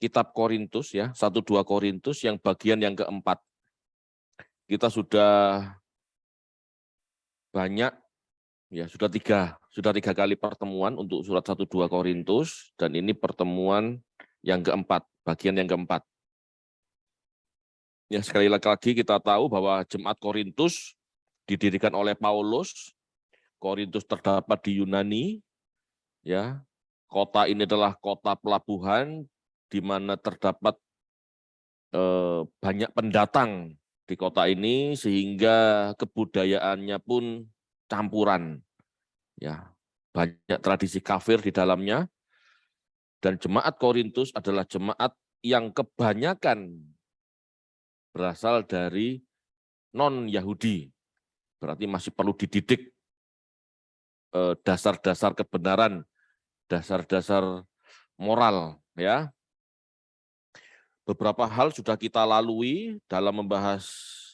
kitab Korintus ya, 1-2 Korintus yang bagian yang keempat. Kita sudah banyak ya, sudah tiga kali pertemuan untuk surat 1-2 Korintus, dan ini pertemuan yang keempat, bagian yang keempat. Ya, sekali lagi kita tahu bahwa Jemaat Korintus didirikan oleh Paulus. Korintus terdapat di Yunani, ya. Kota ini adalah kota pelabuhan di mana terdapat banyak pendatang di kota ini sehingga kebudayaannya pun campuran. Ya, banyak tradisi kafir di dalamnya. Dan jemaat Korintus adalah jemaat yang kebanyakan berasal dari non-Yahudi. Berarti masih perlu dididik dasar-dasar kebenaran, dasar-dasar moral, ya. Beberapa hal sudah kita lalui dalam membahas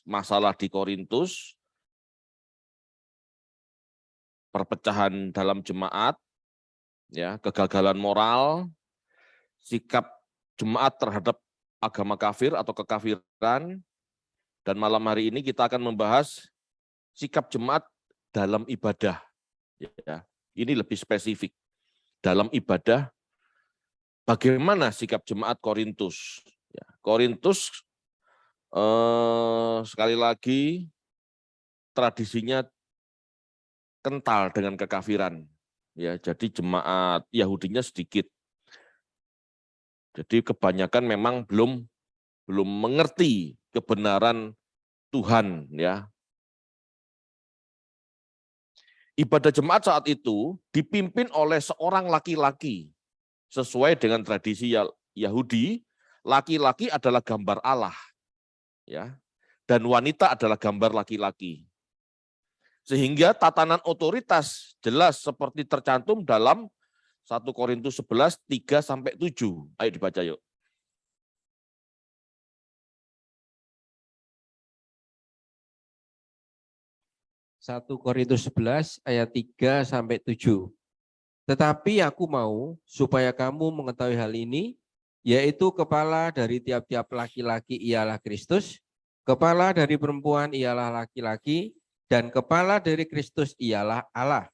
masalah di Korintus, perpecahan dalam jemaat, ya, kegagalan moral, sikap jemaat terhadap agama kafir atau kekafiran, dan malam hari ini kita akan membahas sikap jemaat dalam ibadah. Ya, ini lebih spesifik. Dalam ibadah, bagaimana sikap jemaat Korintus? Ya, Korintus sekali lagi tradisinya kental dengan kekafiran. Ya, jadi jemaat Yahudinya sedikit. Jadi kebanyakan memang belum mengerti kebenaran Tuhan, ya. Ibadah jemaat saat itu dipimpin oleh seorang laki-laki. Sesuai dengan tradisi Yahudi, laki-laki adalah gambar Allah, ya. Dan wanita adalah gambar laki-laki. Sehingga tatanan otoritas jelas seperti tercantum dalam 1 Korintus 11, 3-7. Ayo dibaca yuk. 1 Korintus 11 ayat 3-7. Tetapi aku mau supaya kamu mengetahui hal ini, yaitu kepala dari tiap-tiap laki-laki ialah Kristus, kepala dari perempuan ialah laki-laki, dan kepala dari Kristus ialah Allah.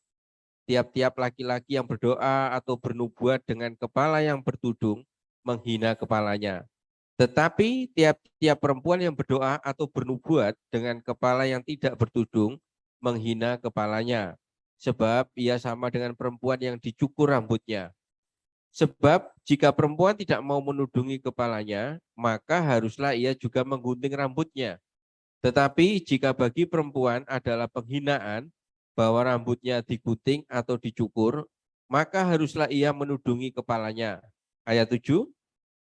Tiap-tiap laki-laki yang berdoa atau bernubuat dengan kepala yang bertudung menghina kepalanya. Tetapi tiap-tiap perempuan yang berdoa atau bernubuat dengan kepala yang tidak bertudung menghina kepalanya, sebab ia sama dengan perempuan yang dicukur rambutnya. Sebab jika perempuan tidak mau menudungi kepalanya, maka haruslah ia juga menggunting rambutnya. Tetapi jika bagi perempuan adalah penghinaan bahwa rambutnya digunting atau dicukur, maka haruslah ia menudungi kepalanya. Ayat 7,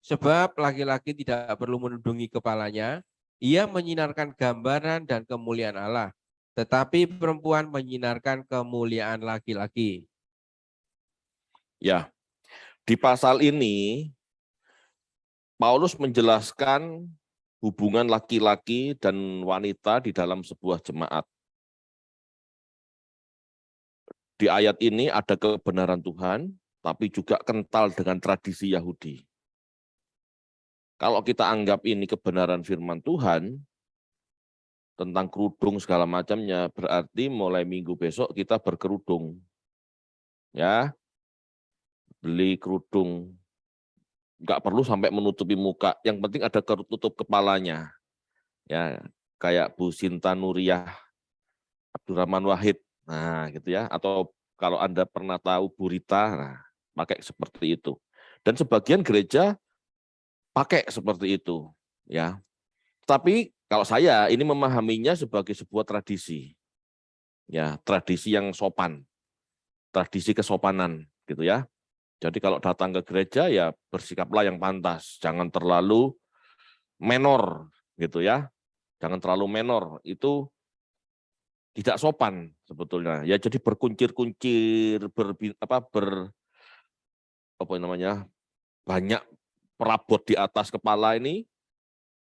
sebab laki-laki tidak perlu menudungi kepalanya, ia menyinarkan gambaran dan kemuliaan Allah. Tetapi perempuan menyinarkan kemuliaan laki-laki. Ya, di pasal ini Paulus menjelaskan hubungan laki-laki dan wanita di dalam sebuah jemaat. Di ayat ini ada kebenaran Tuhan, tapi juga kental dengan tradisi Yahudi. Kalau kita anggap ini kebenaran firman Tuhan, tentang kerudung segala macamnya, berarti mulai minggu besok kita berkerudung. Ya, beli kerudung. Nggak perlu sampai menutupi muka, yang penting ada tutup kepalanya. Ya, kayak Bu Sinta Nuriyah Abdurrahman Wahid. Nah, gitu ya. Atau kalau Anda pernah tahu Bu Rita, nah, pakai seperti itu. Dan sebagian gereja pakai seperti itu, ya. Tapi kalau saya ini memahaminya sebagai sebuah tradisi. Ya, tradisi yang sopan. Tradisi kesopanan gitu ya. Jadi kalau datang ke gereja ya bersikaplah yang pantas, jangan terlalu menor gitu ya. Jangan terlalu menor, itu tidak sopan sebetulnya. Ya jadi berkuncir-kuncir, banyak perabot di atas kepala ini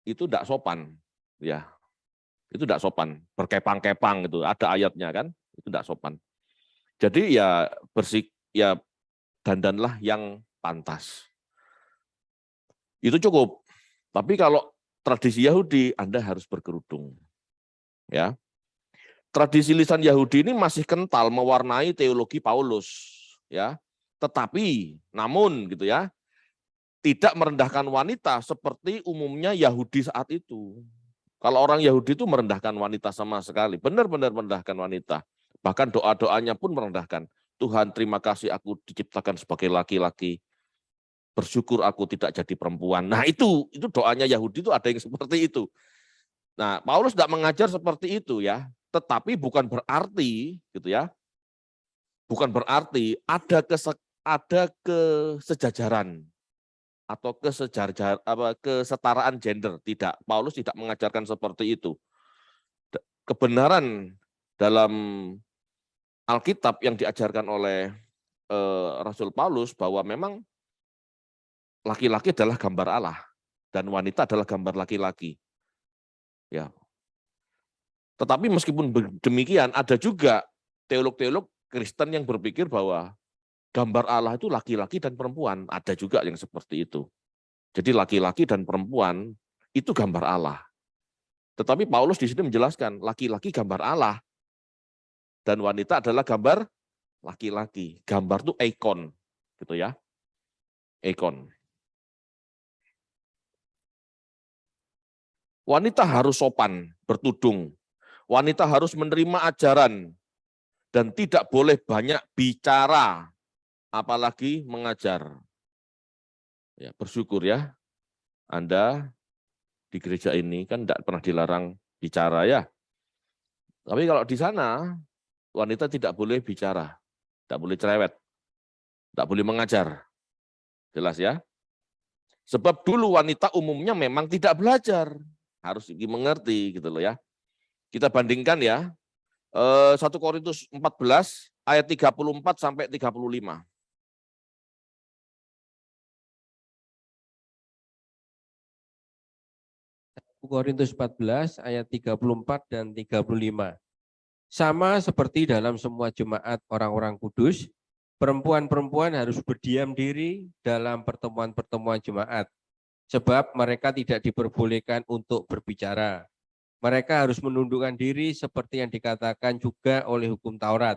itu tidak sopan, ya. Itu tidak sopan, berkepang-kepang itu ada ayatnya kan, itu tidak sopan. Jadi ya dandanlah yang pantas. Itu cukup. Tapi kalau tradisi Yahudi, Anda harus berkerudung. Ya. Tradisi lisan Yahudi ini masih kental mewarnai teologi Paulus, ya. Tetapi namun gitu ya, tidak merendahkan wanita seperti umumnya Yahudi saat itu. Kalau orang Yahudi itu merendahkan wanita sama sekali, benar-benar merendahkan wanita. Bahkan doa-doanya pun merendahkan. Tuhan, terima kasih aku diciptakan sebagai laki-laki. Bersyukur aku tidak jadi perempuan. Nah, itu doanya Yahudi itu ada yang seperti itu. Nah, Paulus tidak mengajar seperti itu ya, tetapi bukan berarti gitu ya. Bukan berarti ada kesejajaran atau kesetaraan gender, tidak. Paulus tidak mengajarkan seperti itu. Kebenaran dalam Alkitab yang diajarkan oleh Rasul Paulus bahwa memang laki-laki adalah gambar Allah dan wanita adalah gambar laki-laki. Ya. Tetapi meskipun demikian, ada juga teolog-teolog Kristen yang berpikir bahwa gambar Allah itu laki-laki dan perempuan. Ada juga yang seperti itu. Jadi laki-laki dan perempuan itu gambar Allah. Tetapi Paulus di sini menjelaskan laki-laki gambar Allah dan wanita adalah gambar laki-laki. Gambar itu ikon, gitu ya. Ikon. Wanita harus sopan, bertudung. Wanita harus menerima ajaran dan tidak boleh banyak bicara, apalagi mengajar. Ya, bersyukur ya, Anda di gereja ini kan tidak pernah dilarang bicara ya. Tapi kalau di sana, wanita tidak boleh bicara, tidak boleh cerewet, tidak boleh mengajar. Jelas ya? Sebab dulu wanita umumnya memang tidak belajar. Harus mengerti gitu loh ya. Kita bandingkan ya, 1 Korintus 14 ayat 34 sampai 35. 1 Korintus 14 ayat 34 dan 35. Sama seperti dalam semua jemaat orang-orang kudus, perempuan-perempuan harus berdiam diri dalam pertemuan-pertemuan jemaat, sebab mereka tidak diperbolehkan untuk berbicara. Mereka harus menundukkan diri seperti yang dikatakan juga oleh hukum Taurat.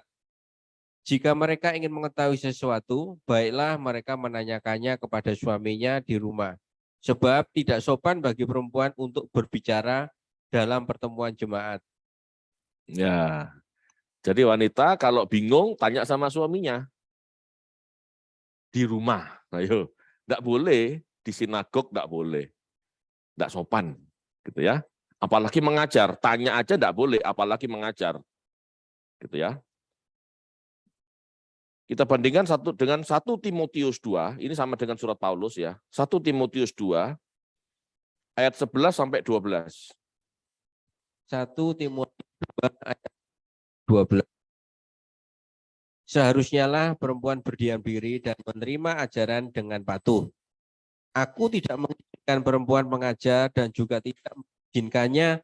Jika mereka ingin mengetahui sesuatu, baiklah mereka menanyakannya kepada suaminya di rumah. Sebab tidak sopan bagi perempuan untuk berbicara dalam pertemuan jemaat. Ya, jadi wanita kalau bingung tanya sama suaminya di rumah. Ayo, enggak boleh di sinagog, enggak boleh. Enggak sopan, gitu ya. Apalagi mengajar, tanya aja enggak boleh, apalagi mengajar. Gitu ya. Kita bandingkan dengan 1 Timotius 2, ini sama dengan surat Paulus ya. 1 Timotius 2 ayat 11 sampai 12. 1 Timotius 2 ayat 12. Seharusnya lah perempuan berdiam diri dan menerima ajaran dengan patuh. Aku tidak mengizinkan perempuan mengajar dan juga tidak mengizinkannya,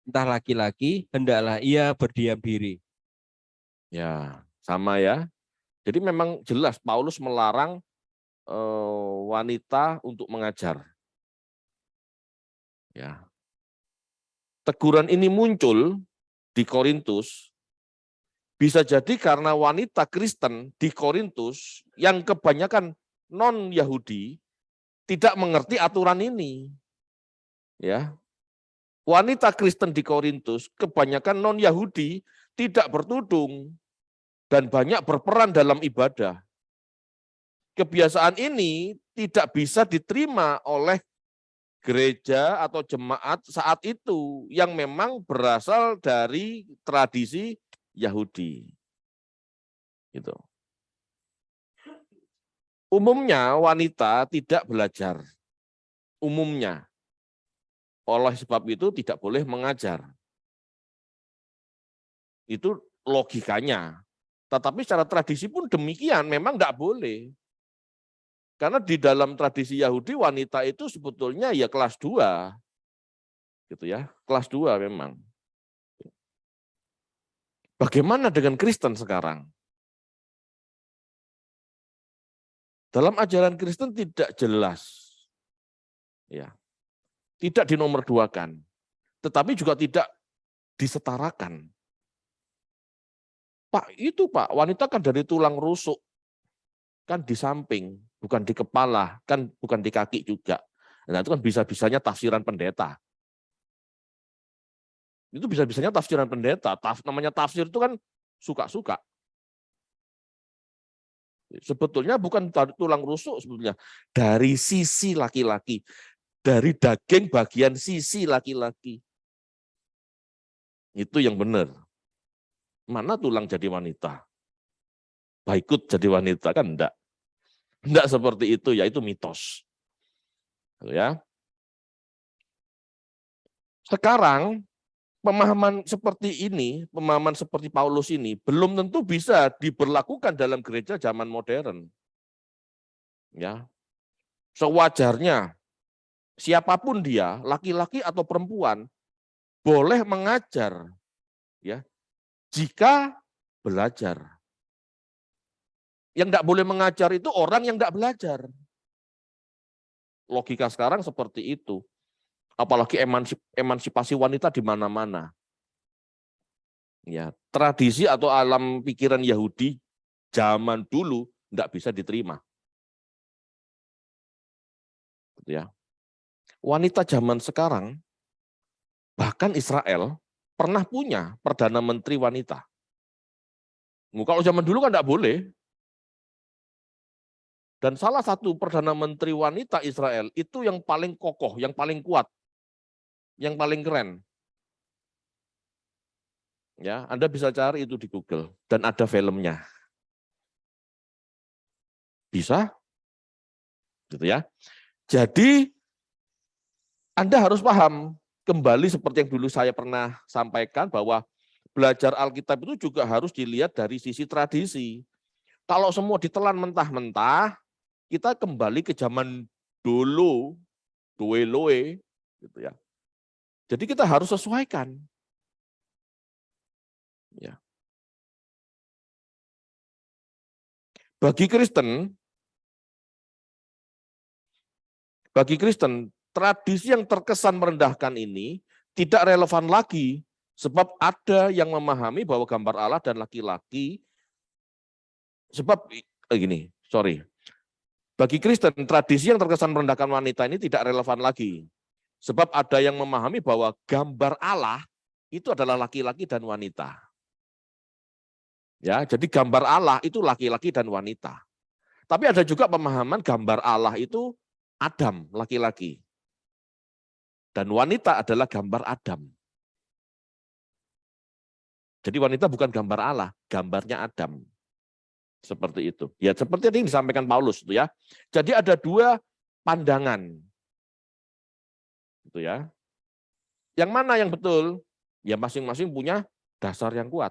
entah laki-laki, hendaklah ia berdiam diri. Ya, sama ya. Jadi memang jelas Paulus melarang wanita untuk mengajar. Ya. Teguran ini muncul di Korintus bisa jadi karena wanita Kristen di Korintus yang kebanyakan non-Yahudi tidak mengerti aturan ini. Ya. Wanita Kristen di Korintus kebanyakan non-Yahudi tidak bertudung dan banyak berperan dalam ibadah. Kebiasaan ini tidak bisa diterima oleh gereja atau jemaat saat itu yang memang berasal dari tradisi Yahudi. Gitu. Umumnya wanita tidak belajar. Umumnya. Oleh sebab itu tidak boleh mengajar. Itu logikanya. Tetapi secara tradisi pun demikian, memang tidak boleh. Karena di dalam tradisi Yahudi wanita itu sebetulnya ya kelas 2. Gitu ya, kelas 2 memang. Bagaimana dengan Kristen sekarang? Dalam ajaran Kristen tidak jelas Ya. Tidak dinomorduakan, tetapi juga tidak disetarakan. Pak, itu Pak, wanita kan dari tulang rusuk, kan di samping, bukan di kepala, kan bukan di kaki juga. Nah, itu kan bisa-bisanya tafsiran pendeta. Itu bisa-bisanya tafsiran pendeta. Namanya tafsir itu kan suka-suka. Sebetulnya bukan dari tulang rusuk, sebetulnya dari sisi laki-laki, dari daging bagian sisi laki-laki. Itu yang benar. Mana tulang jadi wanita? Baikut jadi wanita, kan enggak. Enggak seperti itu, yaitu mitos. Ya. Sekarang pemahaman seperti ini, pemahaman seperti Paulus ini belum tentu bisa diberlakukan dalam gereja zaman modern. Ya. Sewajarnya siapapun dia, laki-laki atau perempuan, boleh mengajar, ya, jika belajar. Yang tidak boleh mengajar itu orang yang tidak belajar. Logika sekarang seperti itu. Apalagi emansipasi wanita di mana-mana. Ya, tradisi atau alam pikiran Yahudi zaman dulu tidak bisa diterima. Ya. Wanita zaman sekarang, bahkan Israel pernah punya perdana menteri wanita. Kalau zaman dulu kan tidak boleh. Dan salah satu perdana menteri wanita Israel itu yang paling kokoh, yang paling kuat, yang paling keren. Ya, Anda bisa cari itu di Google dan ada filmnya. Bisa? Gitu ya. Jadi Anda harus paham kembali seperti yang dulu saya pernah sampaikan bahwa belajar Alkitab itu juga harus dilihat dari sisi tradisi. Kalau semua ditelan mentah-mentah, kita kembali ke zaman dulu, doeloe, gitu ya. Jadi kita harus sesuaikan. Ya. Bagi Kristen, tradisi yang terkesan merendahkan ini tidak relevan lagi, sebab ada yang memahami bahwa gambar Allah dan laki-laki, bagi Kristen, tradisi yang terkesan merendahkan wanita ini tidak relevan lagi. Sebab ada yang memahami bahwa gambar Allah itu adalah laki-laki dan wanita. Ya, jadi gambar Allah itu laki-laki dan wanita. Tapi ada juga pemahaman gambar Allah itu Adam, laki-laki. Dan wanita adalah gambar Adam. Jadi wanita bukan gambar Allah, gambarnya Adam. Seperti itu. Ya, seperti yang disampaikan Paulus itu ya. Jadi ada dua pandangan. Itu ya. Yang mana yang betul? Ya masing-masing punya dasar yang kuat.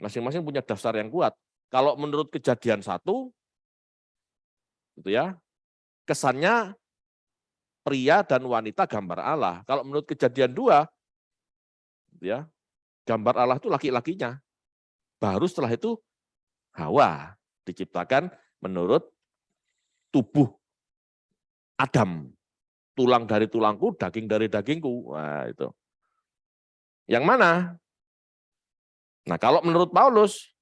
Masing-masing punya dasar yang kuat. Kalau menurut Kejadian 1 itu ya, kesannya pria dan wanita gambar Allah. Kalau menurut Kejadian 2 gitu ya, gambar Allah itu laki-lakinya. Baru setelah itu Hawa diciptakan menurut tubuh Adam. Tulang dari tulangku, daging dari dagingku. Wah, itu. Yang mana? Nah, kalau menurut Paulus,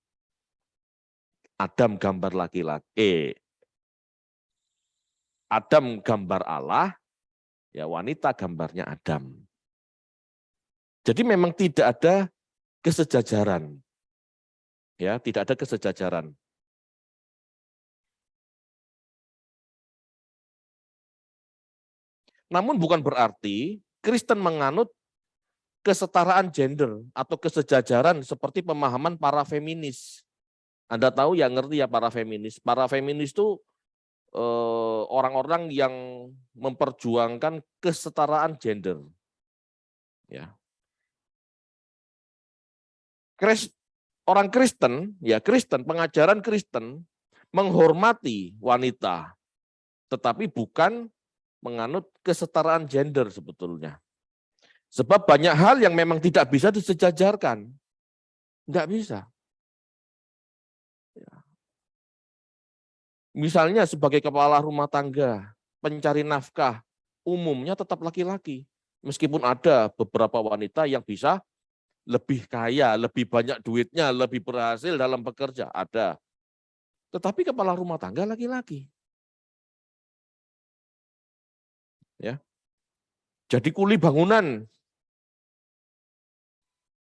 Adam gambar laki-laki. Adam gambar Allah, ya wanita gambarnya Adam. Jadi memang tidak ada kesejajaran. Ya, tidak ada kesejajaran. Namun bukan berarti Kristen menganut kesetaraan gender atau kesejajaran seperti pemahaman para feminis. Anda tahu ya, ngerti ya para feminis. Para feminis itu orang-orang yang memperjuangkan kesetaraan gender. Ya. Orang Kristen, ya Kristen, pengajaran Kristen menghormati wanita, tetapi bukan menganut kesetaraan gender sebetulnya. Sebab banyak hal yang memang tidak bisa disejajarkan. Enggak bisa. Misalnya sebagai kepala rumah tangga, pencari nafkah umumnya tetap laki-laki. Meskipun ada beberapa wanita yang bisa lebih kaya, lebih banyak duitnya, lebih berhasil dalam bekerja, ada. Tetapi kepala rumah tangga laki-laki. Ya. Jadi kuli bangunan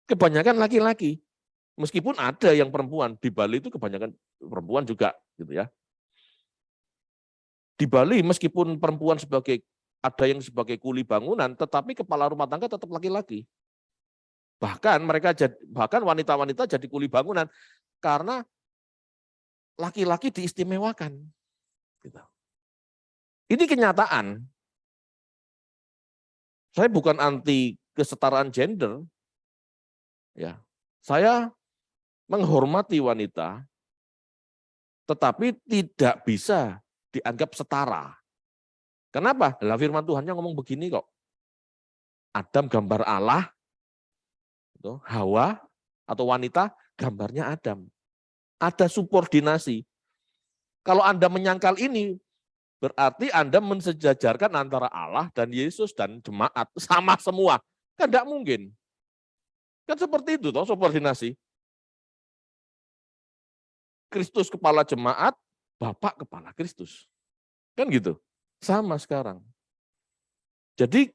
kebanyakan laki-laki. Meskipun ada yang perempuan, di Bali itu kebanyakan perempuan juga gitu ya. Di Bali meskipun perempuan ada yang sebagai kuli bangunan, tetapi kepala rumah tangga tetap laki-laki. Bahkan wanita-wanita jadi kuli bangunan karena laki-laki diistimewakan. Gitu. Ini kenyataan. Saya bukan anti kesetaraan gender, ya. Saya menghormati wanita, tetapi tidak bisa dianggap setara. Kenapa? Lah firman Tuhannya ngomong begini kok. Adam gambar Allah, Hawa atau wanita gambarnya Adam. Ada subordinasi. Kalau Anda menyangkal ini, berarti Anda mensejajarkan antara Allah dan Yesus dan jemaat sama semua. Kan tidak mungkin. Kan seperti itu toh subordinasi. Kristus kepala jemaat, Bapak kepala Kristus. Kan gitu. Sama sekarang. Jadi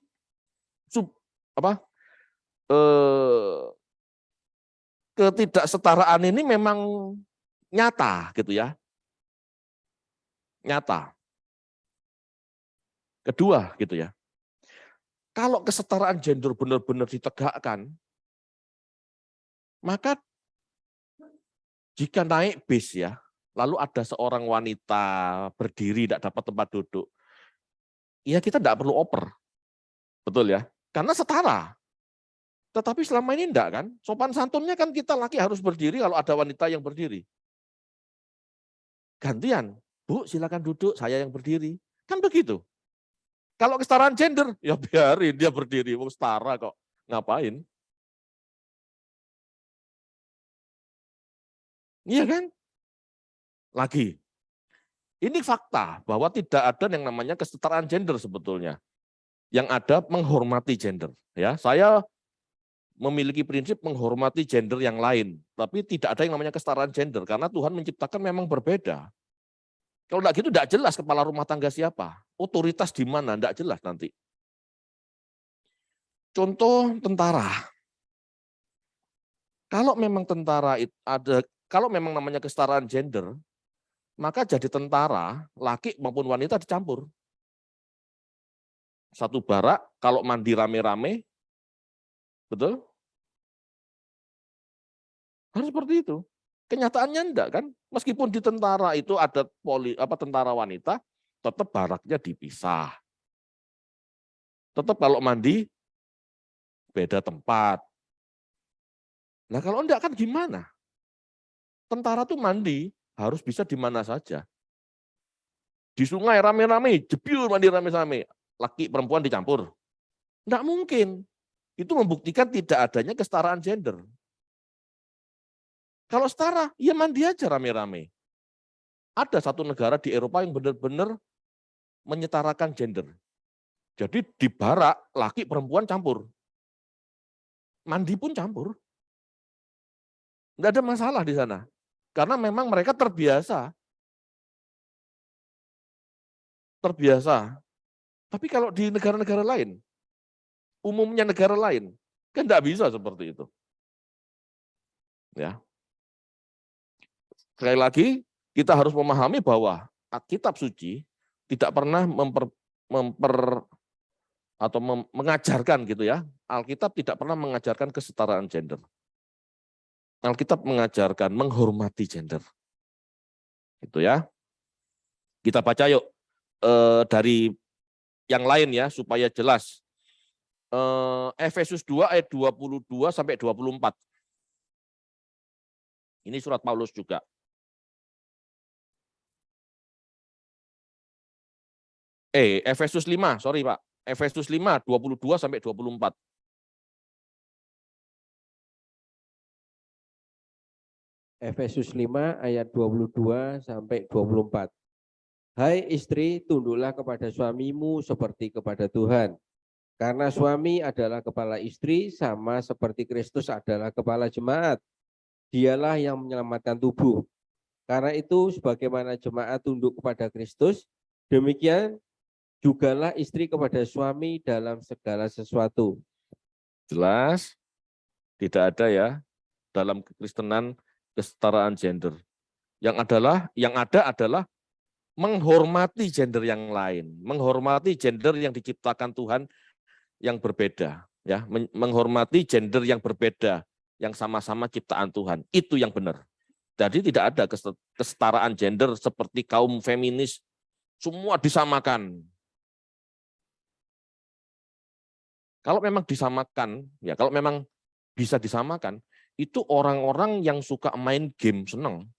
ketidaksetaraan ini memang nyata gitu ya. Nyata. Kedua gitu ya. Kalau kesetaraan gender benar-benar ditegakkan, maka jika naik bis ya, lalu ada seorang wanita berdiri tidak dapat tempat duduk, ya kita tidak perlu oper. Betul ya? Karena setara. Tetapi selama ini enggak kan? Sopan santunnya kan kita laki harus berdiri kalau ada wanita yang berdiri. Gantian, Bu silakan duduk, saya yang berdiri. Kan begitu. Kalau kesetaraan gender, ya biarin dia berdiri, mau setara kok. Ngapain? Iya kan? Lagi. Ini fakta bahwa tidak ada yang namanya kesetaraan gender sebetulnya. Yang ada menghormati gender. Ya, saya memiliki prinsip menghormati gender yang lain, tapi tidak ada yang namanya kesetaraan gender karena Tuhan menciptakan memang berbeda. Kalau enggak gitu enggak jelas kepala rumah tangga siapa, otoritas di mana enggak jelas nanti. Contoh tentara. Kalau memang tentara kalau memang namanya kesetaraan gender, maka jadi tentara, laki maupun wanita dicampur. Satu barak, kalau mandi rame-rame, betul? Harus seperti itu. Kenyataannya enggak kan? Meskipun di tentara itu ada tentara wanita, tetap baraknya dipisah. Tetap kalau mandi, beda tempat. Nah kalau enggak kan gimana? Tentara tuh mandi, harus bisa di mana saja. Di sungai rame-rame, jebyur mandi rame-rame. Laki perempuan dicampur. Enggak mungkin. Itu membuktikan tidak adanya kesetaraan gender. Kalau setara, ya mandi aja rame-rame. Ada satu negara di Eropa yang benar-benar menyetarakan gender. Jadi di barak, laki perempuan campur. Mandi pun campur. Enggak ada masalah di sana. Karena memang mereka terbiasa. Terbiasa. Tapi kalau di negara-negara lain, umumnya negara lain, kan enggak bisa seperti itu. Ya. Sekali lagi, kita harus memahami bahwa kitab suci tidak pernah mengajarkan gitu ya. Alkitab tidak pernah mengajarkan kesetaraan gender. Alkitab mengajarkan menghormati gender. Itu ya. Kita baca yuk dari yang lain ya supaya jelas. Efesus 2 ayat 22 sampai 24. Ini surat Paulus juga. Efesus 5, sorry Pak. Efesus 5, 22 sampai 24. Efesus 5 ayat 22 sampai 24. Hai istri, tunduklah kepada suamimu seperti kepada Tuhan. Karena suami adalah kepala istri sama seperti Kristus adalah kepala jemaat. Dialah yang menyelamatkan tubuh. Karena itu sebagaimana jemaat tunduk kepada Kristus, demikian jugalah istri kepada suami dalam segala sesuatu. Jelas, tidak ada ya dalam kekristenan kesetaraan gender. Yang ada adalah menghormati gender yang lain, menghormati gender yang diciptakan Tuhan yang berbeda, ya, menghormati gender yang berbeda, yang sama-sama ciptaan Tuhan. Itu yang benar. Jadi tidak ada kesetaraan gender seperti kaum feminis, semua disamakan. Kalau memang disamakan, ya kalau memang bisa disamakan, itu orang-orang yang suka main game seneng.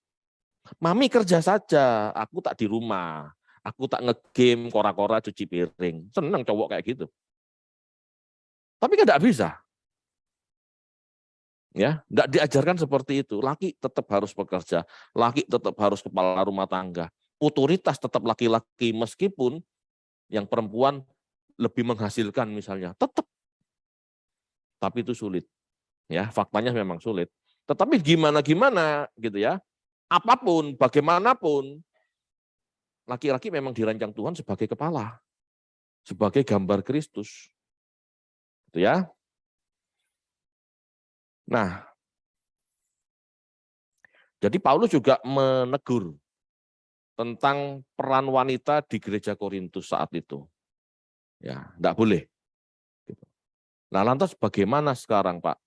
Mami kerja saja, aku tak di rumah. Aku tak ngegame, kora-kora, cuci piring. Seneng cowok kayak gitu. Tapi kan tidak bisa. Ya, tidak diajarkan seperti itu. Laki tetap harus bekerja, laki tetap harus kepala rumah tangga. Otoritas tetap laki-laki meskipun yang perempuan lebih menghasilkan misalnya, tetap. Tapi itu sulit. Ya, faktanya memang sulit. Tetapi gimana gitu ya. Apapun, bagaimanapun, laki-laki memang dirancang Tuhan sebagai kepala, sebagai gambar Kristus. Gitu ya. Nah, jadi Paulus juga menegur tentang peran wanita di gereja Korintus saat itu. Ya, enggak boleh. Nah, lantas bagaimana sekarang, Pak?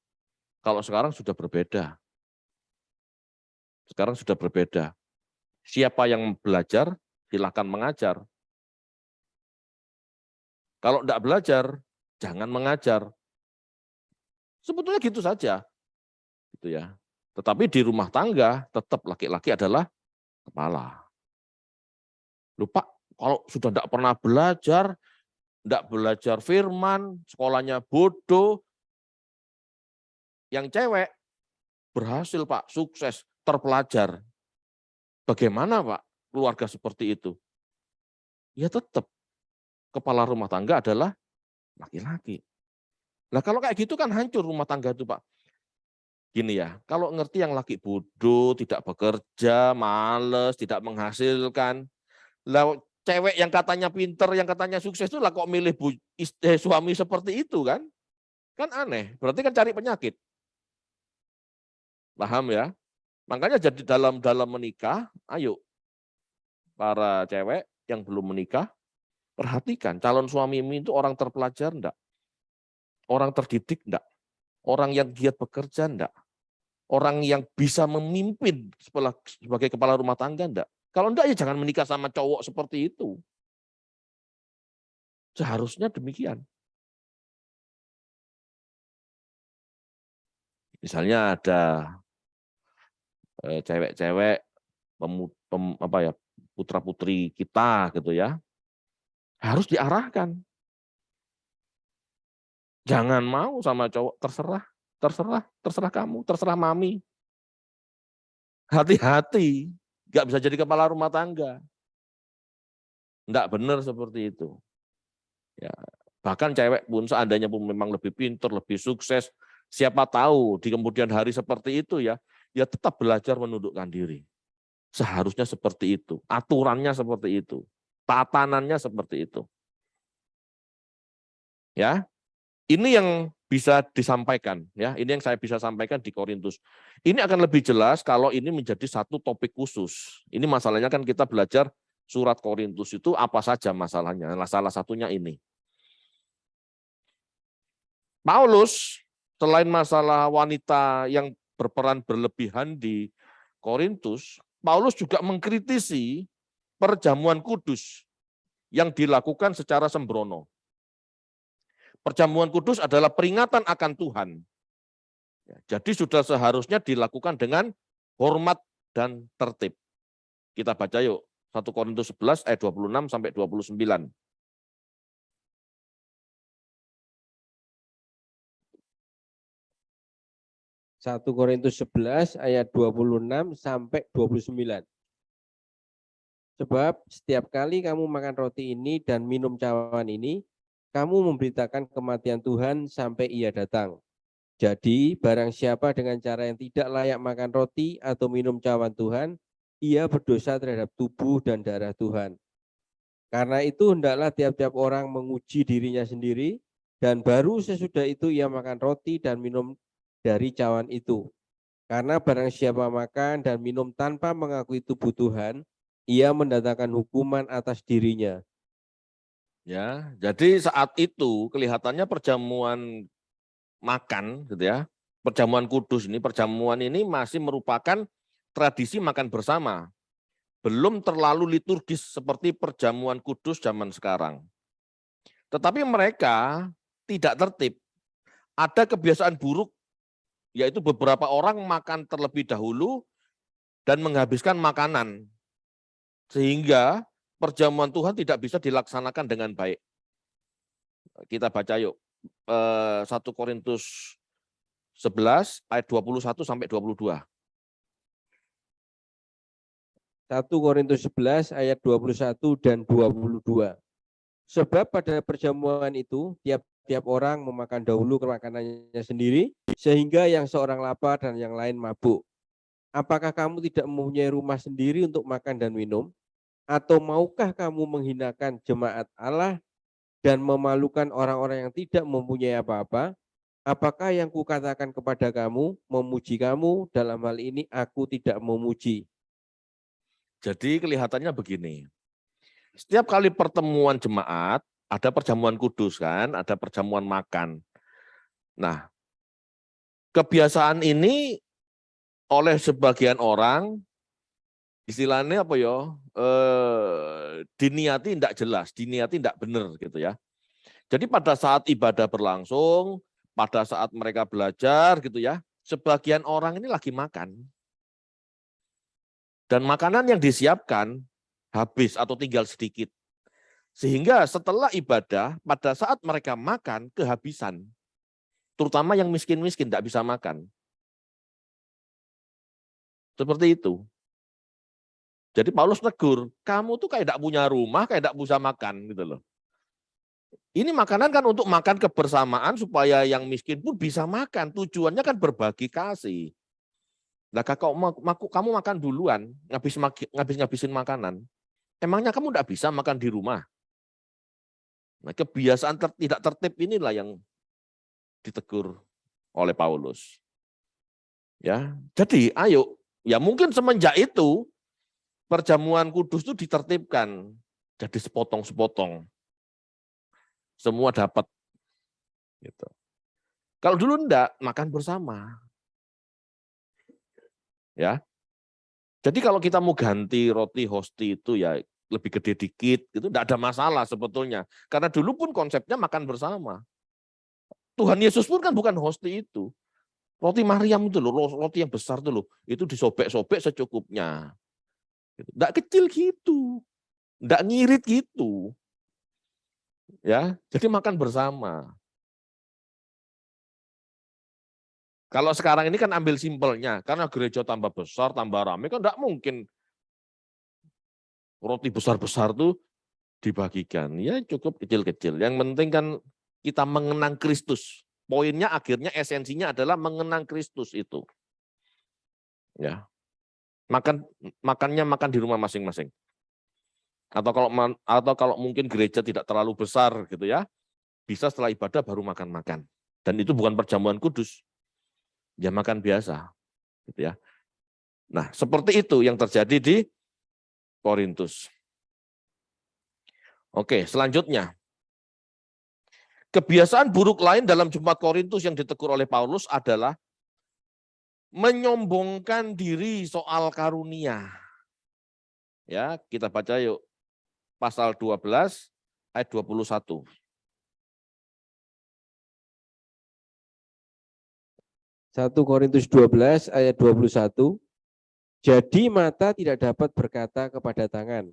Kalau sekarang sudah berbeda. Sekarang sudah berbeda. Siapa yang belajar, silakan mengajar. Kalau enggak belajar, jangan mengajar. Sebetulnya gitu saja. Gitu ya. Tetapi di rumah tangga tetap laki-laki adalah kepala. Lupa kalau sudah enggak pernah belajar, enggak belajar firman, sekolahnya bodoh, yang cewek berhasil, Pak, sukses, terpelajar. Bagaimana, Pak, keluarga seperti itu? Ya tetap kepala rumah tangga adalah laki-laki. Nah, kalau kayak gitu kan hancur rumah tangga itu, Pak. Gini ya, kalau ngerti yang laki bodoh, tidak bekerja, males, tidak menghasilkan. Lah cewek yang katanya pinter, yang katanya sukses itu lah kok milih suami seperti itu kan? Kan aneh, berarti kan cari penyakit. Paham ya? Makanya jadi dalam menikah, ayo para cewek yang belum menikah, perhatikan calon suami itu orang terpelajar enggak? Orang terdidik enggak? Orang yang giat bekerja enggak? Orang yang bisa memimpin sebagai kepala rumah tangga enggak? Kalau enggak ya jangan menikah sama cowok seperti itu. Seharusnya demikian. Misalnya ada cewek-cewek putra-putri kita gitu ya. Harus diarahkan. Jangan mau sama cowok, terserah kamu, terserah mami. Hati-hati, nggak bisa jadi kepala rumah tangga. Nggak benar seperti itu. Ya, bahkan cewek pun seandainya pun memang lebih pintar, lebih sukses, siapa tahu di kemudian hari seperti itu ya tetap belajar menundukkan diri. Seharusnya seperti itu, aturannya seperti itu, tatanannya seperti itu. Ya, ini yang bisa disampaikan ya, ini yang saya bisa sampaikan di Korintus. Ini akan lebih jelas kalau ini menjadi satu topik khusus. Ini masalahnya kan kita belajar surat Korintus itu apa saja masalahnya. Nah, salah satunya ini. Paulus selain masalah wanita yang berperan berlebihan di Korintus, Paulus juga mengkritisi perjamuan kudus yang dilakukan secara sembrono. Perjamuan kudus adalah peringatan akan Tuhan. Jadi sudah seharusnya dilakukan dengan hormat dan tertib. Kita baca yuk, 1 Korintus 11 ayat 26 sampai 29. 1 Korintus 11 ayat 26 sampai 29. Sebab setiap kali kamu makan roti ini dan minum cawan ini, kamu memberitakan kematian Tuhan sampai ia datang. Jadi, barang siapa dengan cara yang tidak layak makan roti atau minum cawan Tuhan, ia berdosa terhadap tubuh dan darah Tuhan. Karena itu, hendaklah tiap-tiap orang menguji dirinya sendiri, dan baru sesudah itu ia makan roti dan minum dari cawan itu. Karena barang siapa makan dan minum tanpa mengakui tubuh Tuhan, ia mendatangkan hukuman atas dirinya. Ya, jadi saat itu kelihatannya perjamuan makan gitu ya. Perjamuan kudus ini, perjamuan ini masih merupakan tradisi makan bersama. Belum terlalu liturgis seperti perjamuan kudus zaman sekarang. Tetapi mereka tidak tertib. Ada kebiasaan buruk, yaitu beberapa orang makan terlebih dahulu dan menghabiskan makanan. Sehingga perjamuan Tuhan tidak bisa dilaksanakan dengan baik. Kita baca yuk. 1 Korintus 11 ayat 21 sampai 22. 1 Korintus 11 ayat 21 dan 22. Sebab pada perjamuan itu, tiap-tiap orang memakan dahulu makanannya sendiri, sehingga yang seorang lapar dan yang lain mabuk. Apakah kamu tidak mempunyai rumah sendiri untuk makan dan minum? Atau maukah kamu menghinakan jemaat Allah dan memalukan orang-orang yang tidak mempunyai apa-apa? Apakah yang kukatakan kepada kamu, memuji kamu, dalam hal ini aku tidak memuji. Jadi kelihatannya begini, setiap kali pertemuan jemaat, ada perjamuan kudus kan, ada perjamuan makan. Nah, kebiasaan ini oleh sebagian orang, istilahnya apa ya, diniati tidak jelas, diniati tidak benar gitu ya. Jadi pada saat ibadah berlangsung, pada saat mereka belajar gitu ya, sebagian orang ini lagi makan. Dan makanan yang disiapkan habis atau tinggal sedikit. Sehingga setelah ibadah, pada saat mereka makan, kehabisan. Terutama yang miskin-miskin tidak bisa makan. Seperti itu. Jadi Paulus negur, kamu tuh kayak tidak punya rumah, kayak tidak bisa makan gitu loh. Ini makanan kan untuk makan kebersamaan supaya yang miskin pun bisa makan. Tujuannya kan berbagi kasih. Nah, kamu makan duluan, ngabisin makanan. Emangnya kamu tidak bisa makan di rumah? Nah, kebiasaan tidak tertib inilah yang ditegur oleh Paulus. Ya, jadi ayo, ya mungkin semenjak itu perjamuan kudus itu ditertibkan jadi sepotong-sepotong. Semua dapat. Gitu. Kalau dulu enggak, makan bersama. Ya. Jadi kalau kita mau ganti roti hosti itu ya lebih gede dikit, itu enggak ada masalah sebetulnya. Karena dulu pun konsepnya makan bersama. Tuhan Yesus pun kan bukan hosti itu. Roti Maryam itu loh, roti yang besar itu loh, itu disobek-sobek secukupnya. Enggak kecil gitu. Enggak ngirit gitu. Ya, jadi makan bersama. Kalau sekarang ini kan ambil simpelnya, karena gereja tambah besar, tambah ramai, kan enggak mungkin roti besar-besar tuh dibagikan. Ya cukup kecil-kecil. Yang penting kan kita mengenang Kristus. Poinnya akhirnya esensinya adalah mengenang Kristus itu. Ya. Makannya makan di rumah masing-masing. Atau kalau mungkin gereja tidak terlalu besar gitu ya, bisa setelah ibadah baru makan-makan. Dan itu bukan perjamuan kudus. Ya makan biasa. Gitu ya. Nah, seperti itu yang terjadi di Korintus. Oke, selanjutnya. Kebiasaan buruk lain dalam jemaat Korintus yang ditegur oleh Paulus adalah menyombongkan diri soal karunia. Ya, kita baca yuk. Pasal 12 ayat 21. 1 Korintus 12 ayat 21. Jadi mata tidak dapat berkata kepada tangan,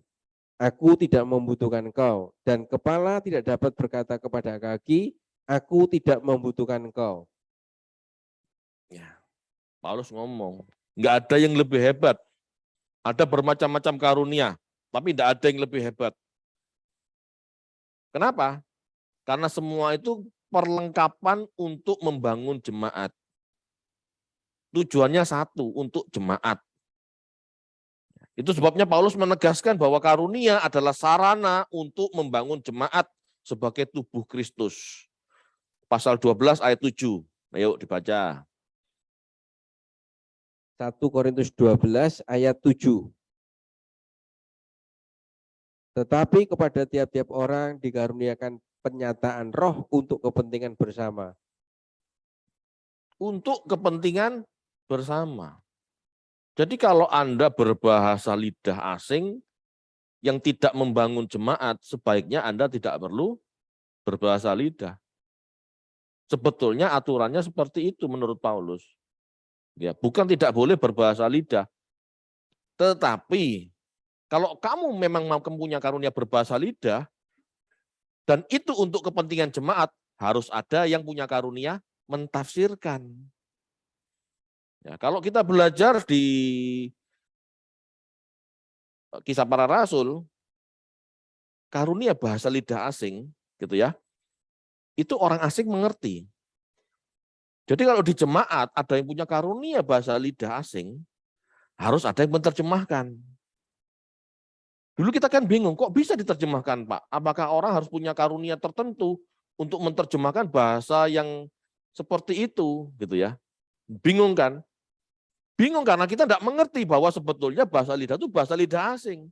aku tidak membutuhkan engkau, dan kepala tidak dapat berkata kepada kaki, aku tidak membutuhkan engkau. Ya, Paulus ngomong, nggak ada yang lebih hebat. Ada bermacam-macam karunia. tapi tidak ada yang lebih hebat. Kenapa? Karena semua itu perlengkapan untuk membangun jemaat. Tujuannya satu, untuk jemaat. Itu sebabnya Paulus menegaskan bahwa karunia adalah sarana untuk membangun jemaat sebagai tubuh Kristus. Pasal 12 ayat 7. Ayo dibaca. 1 Korintus 12 ayat 7. Tetapi kepada tiap-tiap orang dikaruniakan penyataan roh untuk kepentingan bersama. Untuk kepentingan bersama. Jadi kalau Anda berbahasa lidah asing yang tidak membangun jemaat, sebaiknya Anda tidak perlu berbahasa lidah. Sebetulnya aturannya seperti itu menurut Paulus. Ya, bukan tidak boleh berbahasa lidah. Tetapi kalau kamu memang mau punya karunia berbahasa lidah, dan itu untuk kepentingan jemaat, harus ada yang punya karunia mentafsirkan. Ya, kalau kita belajar di Kisah Para Rasul, karunia bahasa lidah asing, gitu ya, itu orang asing mengerti. Jadi kalau di jemaat ada yang punya karunia bahasa lidah asing, harus ada yang menerjemahkan. Dulu kita kan bingung, kok bisa diterjemahkan, Pak? Apakah orang harus punya karunia tertentu untuk menerjemahkan bahasa yang seperti itu, gitu ya? Bingung kan? Bingung karena kita tidak mengerti bahwa sebetulnya bahasa lidah itu bahasa lidah asing.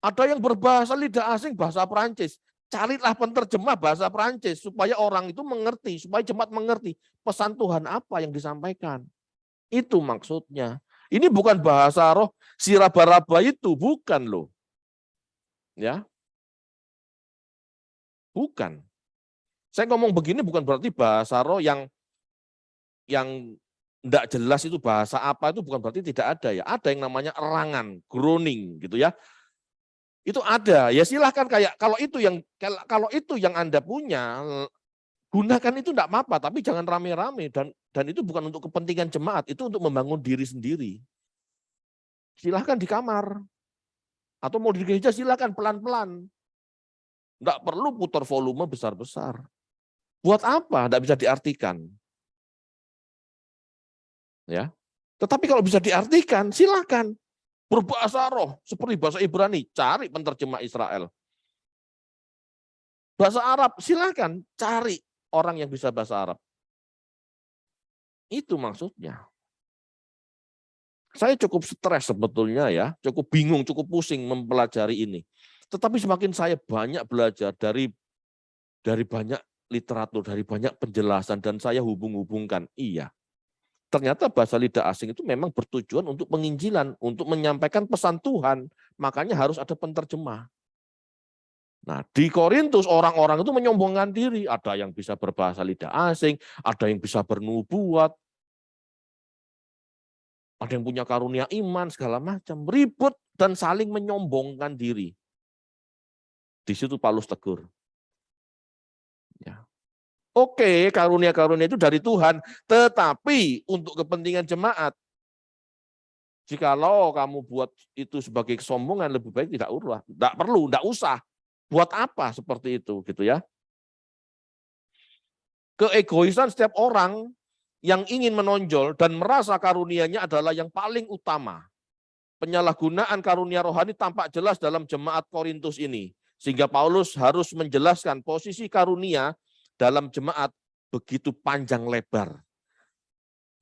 Ada yang berbahasa lidah asing bahasa Perancis. Carilah penterjemah bahasa Perancis supaya orang itu mengerti, supaya jemaat mengerti pesan Tuhan apa yang disampaikan. Itu maksudnya. Ini bukan bahasa roh siraba-raba itu, bukan loh. Ya. Bukan. Saya ngomong begini bukan berarti bahasa roh yang tidak jelas itu bahasa apa itu bukan berarti tidak ada ya. Ada yang namanya erangan, groaning gitu ya. Itu ada. Ya silahkan kayak kalau itu yang Anda punya, gunakan itu tidak apa-apa, tapi jangan rame-rame dan itu bukan untuk kepentingan jemaat, itu untuk membangun diri sendiri. Silahkan di kamar. Atau mau di gereja silahkan pelan-pelan. Tidak perlu putar volume besar-besar. Buat apa? Tidak bisa diartikan. Ya. Tetapi kalau bisa diartikan, silakan. Berbahasa roh, seperti bahasa Ibrani, cari penterjemah Israel. Bahasa Arab, silakan cari orang yang bisa bahasa Arab. Itu maksudnya. Saya cukup stres sebetulnya ya, cukup bingung, cukup pusing mempelajari ini. Tetapi semakin saya banyak belajar dari banyak literatur, dari banyak penjelasan, dan saya hubung-hubungkan, iya. Ternyata bahasa lidah asing itu memang bertujuan untuk penginjilan, untuk menyampaikan pesan Tuhan. Makanya harus ada penterjemah. Nah, di Korintus orang-orang itu menyombongkan diri. Ada yang bisa berbahasa lidah asing, ada yang bisa bernubuat, ada yang punya karunia iman, segala macam. Ribut dan saling menyombongkan diri. Di situ Paulus tegur. Ya. Oke, karunia-karunia itu dari Tuhan, tetapi untuk kepentingan jemaat. Jikalau kamu buat itu sebagai kesombongan, lebih baik tidak perlu, tidak usah. Buat apa seperti itu, gitu ya? Keegoisan setiap orang yang ingin menonjol dan merasa karunianya adalah yang paling utama. Penyalahgunaan karunia rohani tampak jelas dalam jemaat Korintus ini, sehingga Paulus harus menjelaskan posisi karunia dalam jemaat begitu panjang lebar.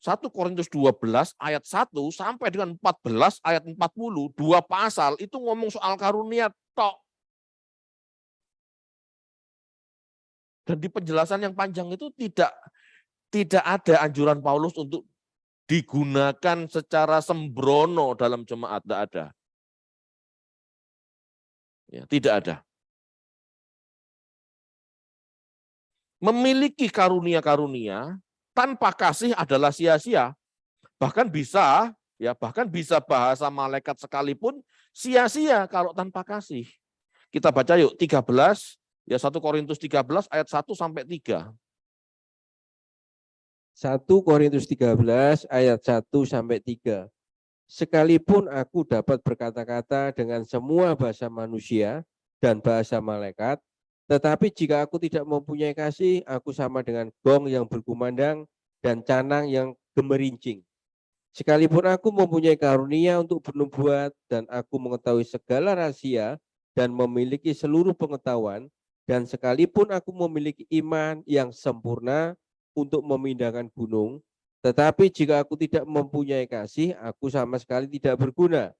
1 Korintus 12 ayat 1 sampai dengan 14 ayat 40, 2 pasal itu ngomong soal karunia tok. Dan di penjelasan yang panjang itu tidak ada anjuran Paulus untuk digunakan secara sembrono dalam jemaat, tidak ada. Ya, tidak ada. Memiliki karunia-karunia tanpa kasih adalah sia-sia. Bahkan bisa bahasa malaikat sekalipun sia-sia kalau tanpa kasih. Kita baca yuk 13, ya 1 Korintus 13 ayat 1 sampai 3. 1 Korintus 13 ayat 1 sampai 3. sekalipun aku dapat berkata-kata dengan semua bahasa manusia dan bahasa malaikat, tetapi jika aku tidak mempunyai kasih, aku sama dengan gong yang berkumandang dan canang yang gemerincing. Sekalipun aku mempunyai karunia untuk bernubuat dan aku mengetahui segala rahasia dan memiliki seluruh pengetahuan, dan sekalipun aku memiliki iman yang sempurna untuk memindahkan gunung, tetapi jika aku tidak mempunyai kasih, aku sama sekali tidak berguna.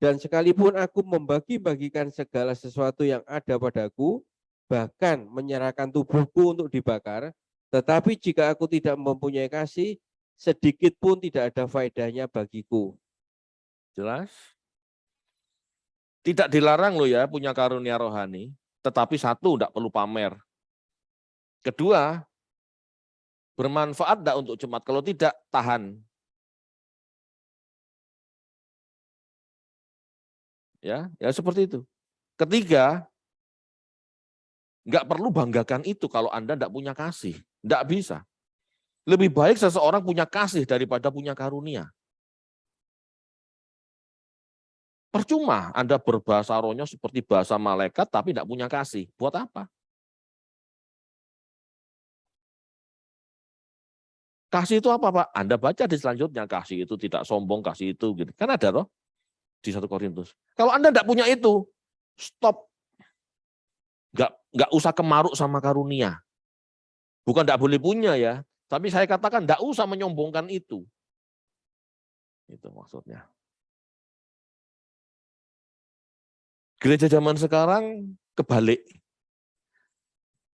Dan sekalipun aku membagi-bagikan segala sesuatu yang ada padaku, bahkan menyerahkan tubuhku untuk dibakar, tetapi jika aku tidak mempunyai kasih, sedikit pun tidak ada faedahnya bagiku. Jelas? Tidak dilarang loh ya punya karunia rohani, tetapi satu, tidak perlu pamer. Kedua, bermanfaat tidak untuk jemaat? Kalau tidak, tahan. Ya seperti itu. Ketiga, nggak perlu banggakan itu kalau Anda tidak punya kasih. Tidak bisa. Lebih baik seseorang punya kasih daripada punya karunia. Percuma Anda berbahasa rohnya seperti bahasa malaikat tapi tidak punya kasih. Buat apa? Kasih itu apa, Pak? Anda baca di selanjutnya, kasih itu tidak sombong, kasih itu gitu. Kan ada loh di 1 Korintus. Kalau Anda tidak punya itu, stop. Nggak usah kemaruk sama karunia. Bukan tidak boleh punya ya, tapi saya katakan tidak usah menyombongkan itu. Itu maksudnya. Gereja zaman sekarang kebalik.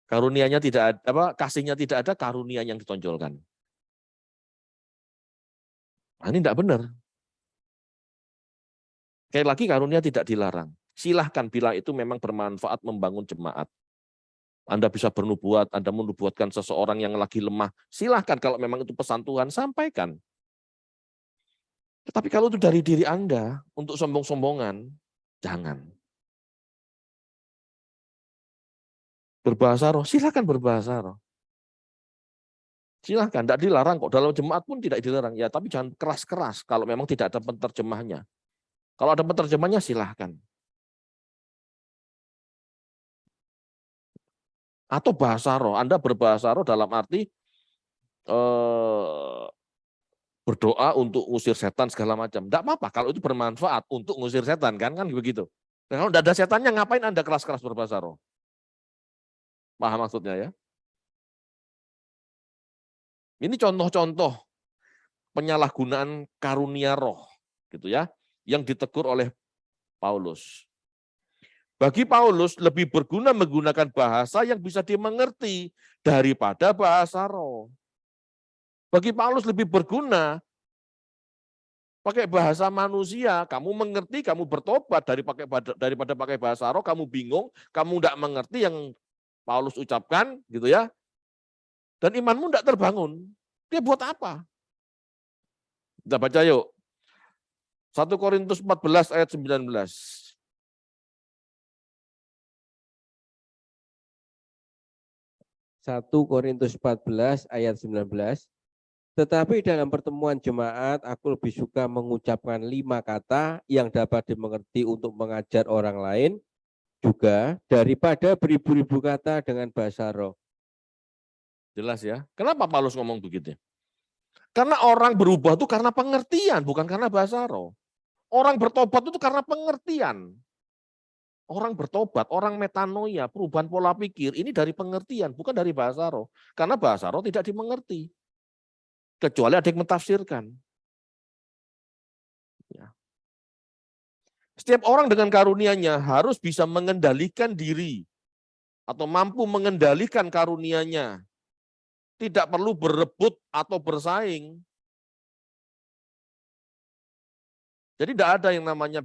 Karunianya tidak ada, kasihnya tidak ada, karunia yang ditonjolkan. Nah, ini tidak benar. Sekali lagi karunia tidak dilarang. Silahkan bila itu memang bermanfaat membangun jemaat. Anda bisa bernubuat, Anda menubuatkan seseorang yang lagi lemah. Silahkan kalau memang itu pesan Tuhan, sampaikan. Tetapi kalau itu dari diri Anda, untuk sombong-sombongan, jangan. Berbahasa roh, silahkan berbahasa roh. Silahkan, tidak dilarang kok. Dalam jemaat pun tidak dilarang. Ya, tapi jangan keras-keras kalau memang tidak ada penerjemahnya. Kalau ada penerjemahnya, silahkan. Atau bahasa roh, Anda berbahasa roh dalam arti berdoa untuk ngusir setan segala macam. Tidak apa-apa kalau itu bermanfaat untuk ngusir setan, kan begitu. Nah, kalau tidak ada setannya, ngapain Anda keras-keras berbahasa roh? Paham maksudnya ya? Ini contoh-contoh penyalahgunaan karunia roh, gitu ya, yang ditegur oleh Paulus. Bagi Paulus lebih berguna menggunakan bahasa yang bisa dimengerti daripada bahasa roh. Bagi Paulus lebih berguna pakai bahasa manusia, kamu mengerti, kamu bertobat daripada pakai bahasa roh, kamu bingung, kamu tidak mengerti yang Paulus ucapkan, gitu ya. Dan imanmu tidak terbangun. Dia buat apa? Kita baca yuk. 1 Korintus 14 ayat 19. 1 Korintus 14 ayat 19. Tetapi dalam pertemuan jemaat, aku lebih suka mengucapkan 5 kata yang dapat dimengerti untuk mengajar orang lain, juga daripada beribu-ribu kata dengan bahasa roh. Jelas ya. Kenapa Paulus ngomong begitu? Karena orang berubah itu karena pengertian, bukan karena bahasa roh. Orang bertobat itu karena pengertian. Orang bertobat, orang metanoia, perubahan pola pikir, ini dari pengertian, bukan dari bahasa roh. Karena bahasa roh tidak dimengerti. Kecuali ada yang mentafsirkan. Ya. Setiap orang dengan karunianya harus bisa mengendalikan diri atau mampu mengendalikan karunianya. Tidak perlu berebut atau bersaing. Jadi tidak ada yang namanya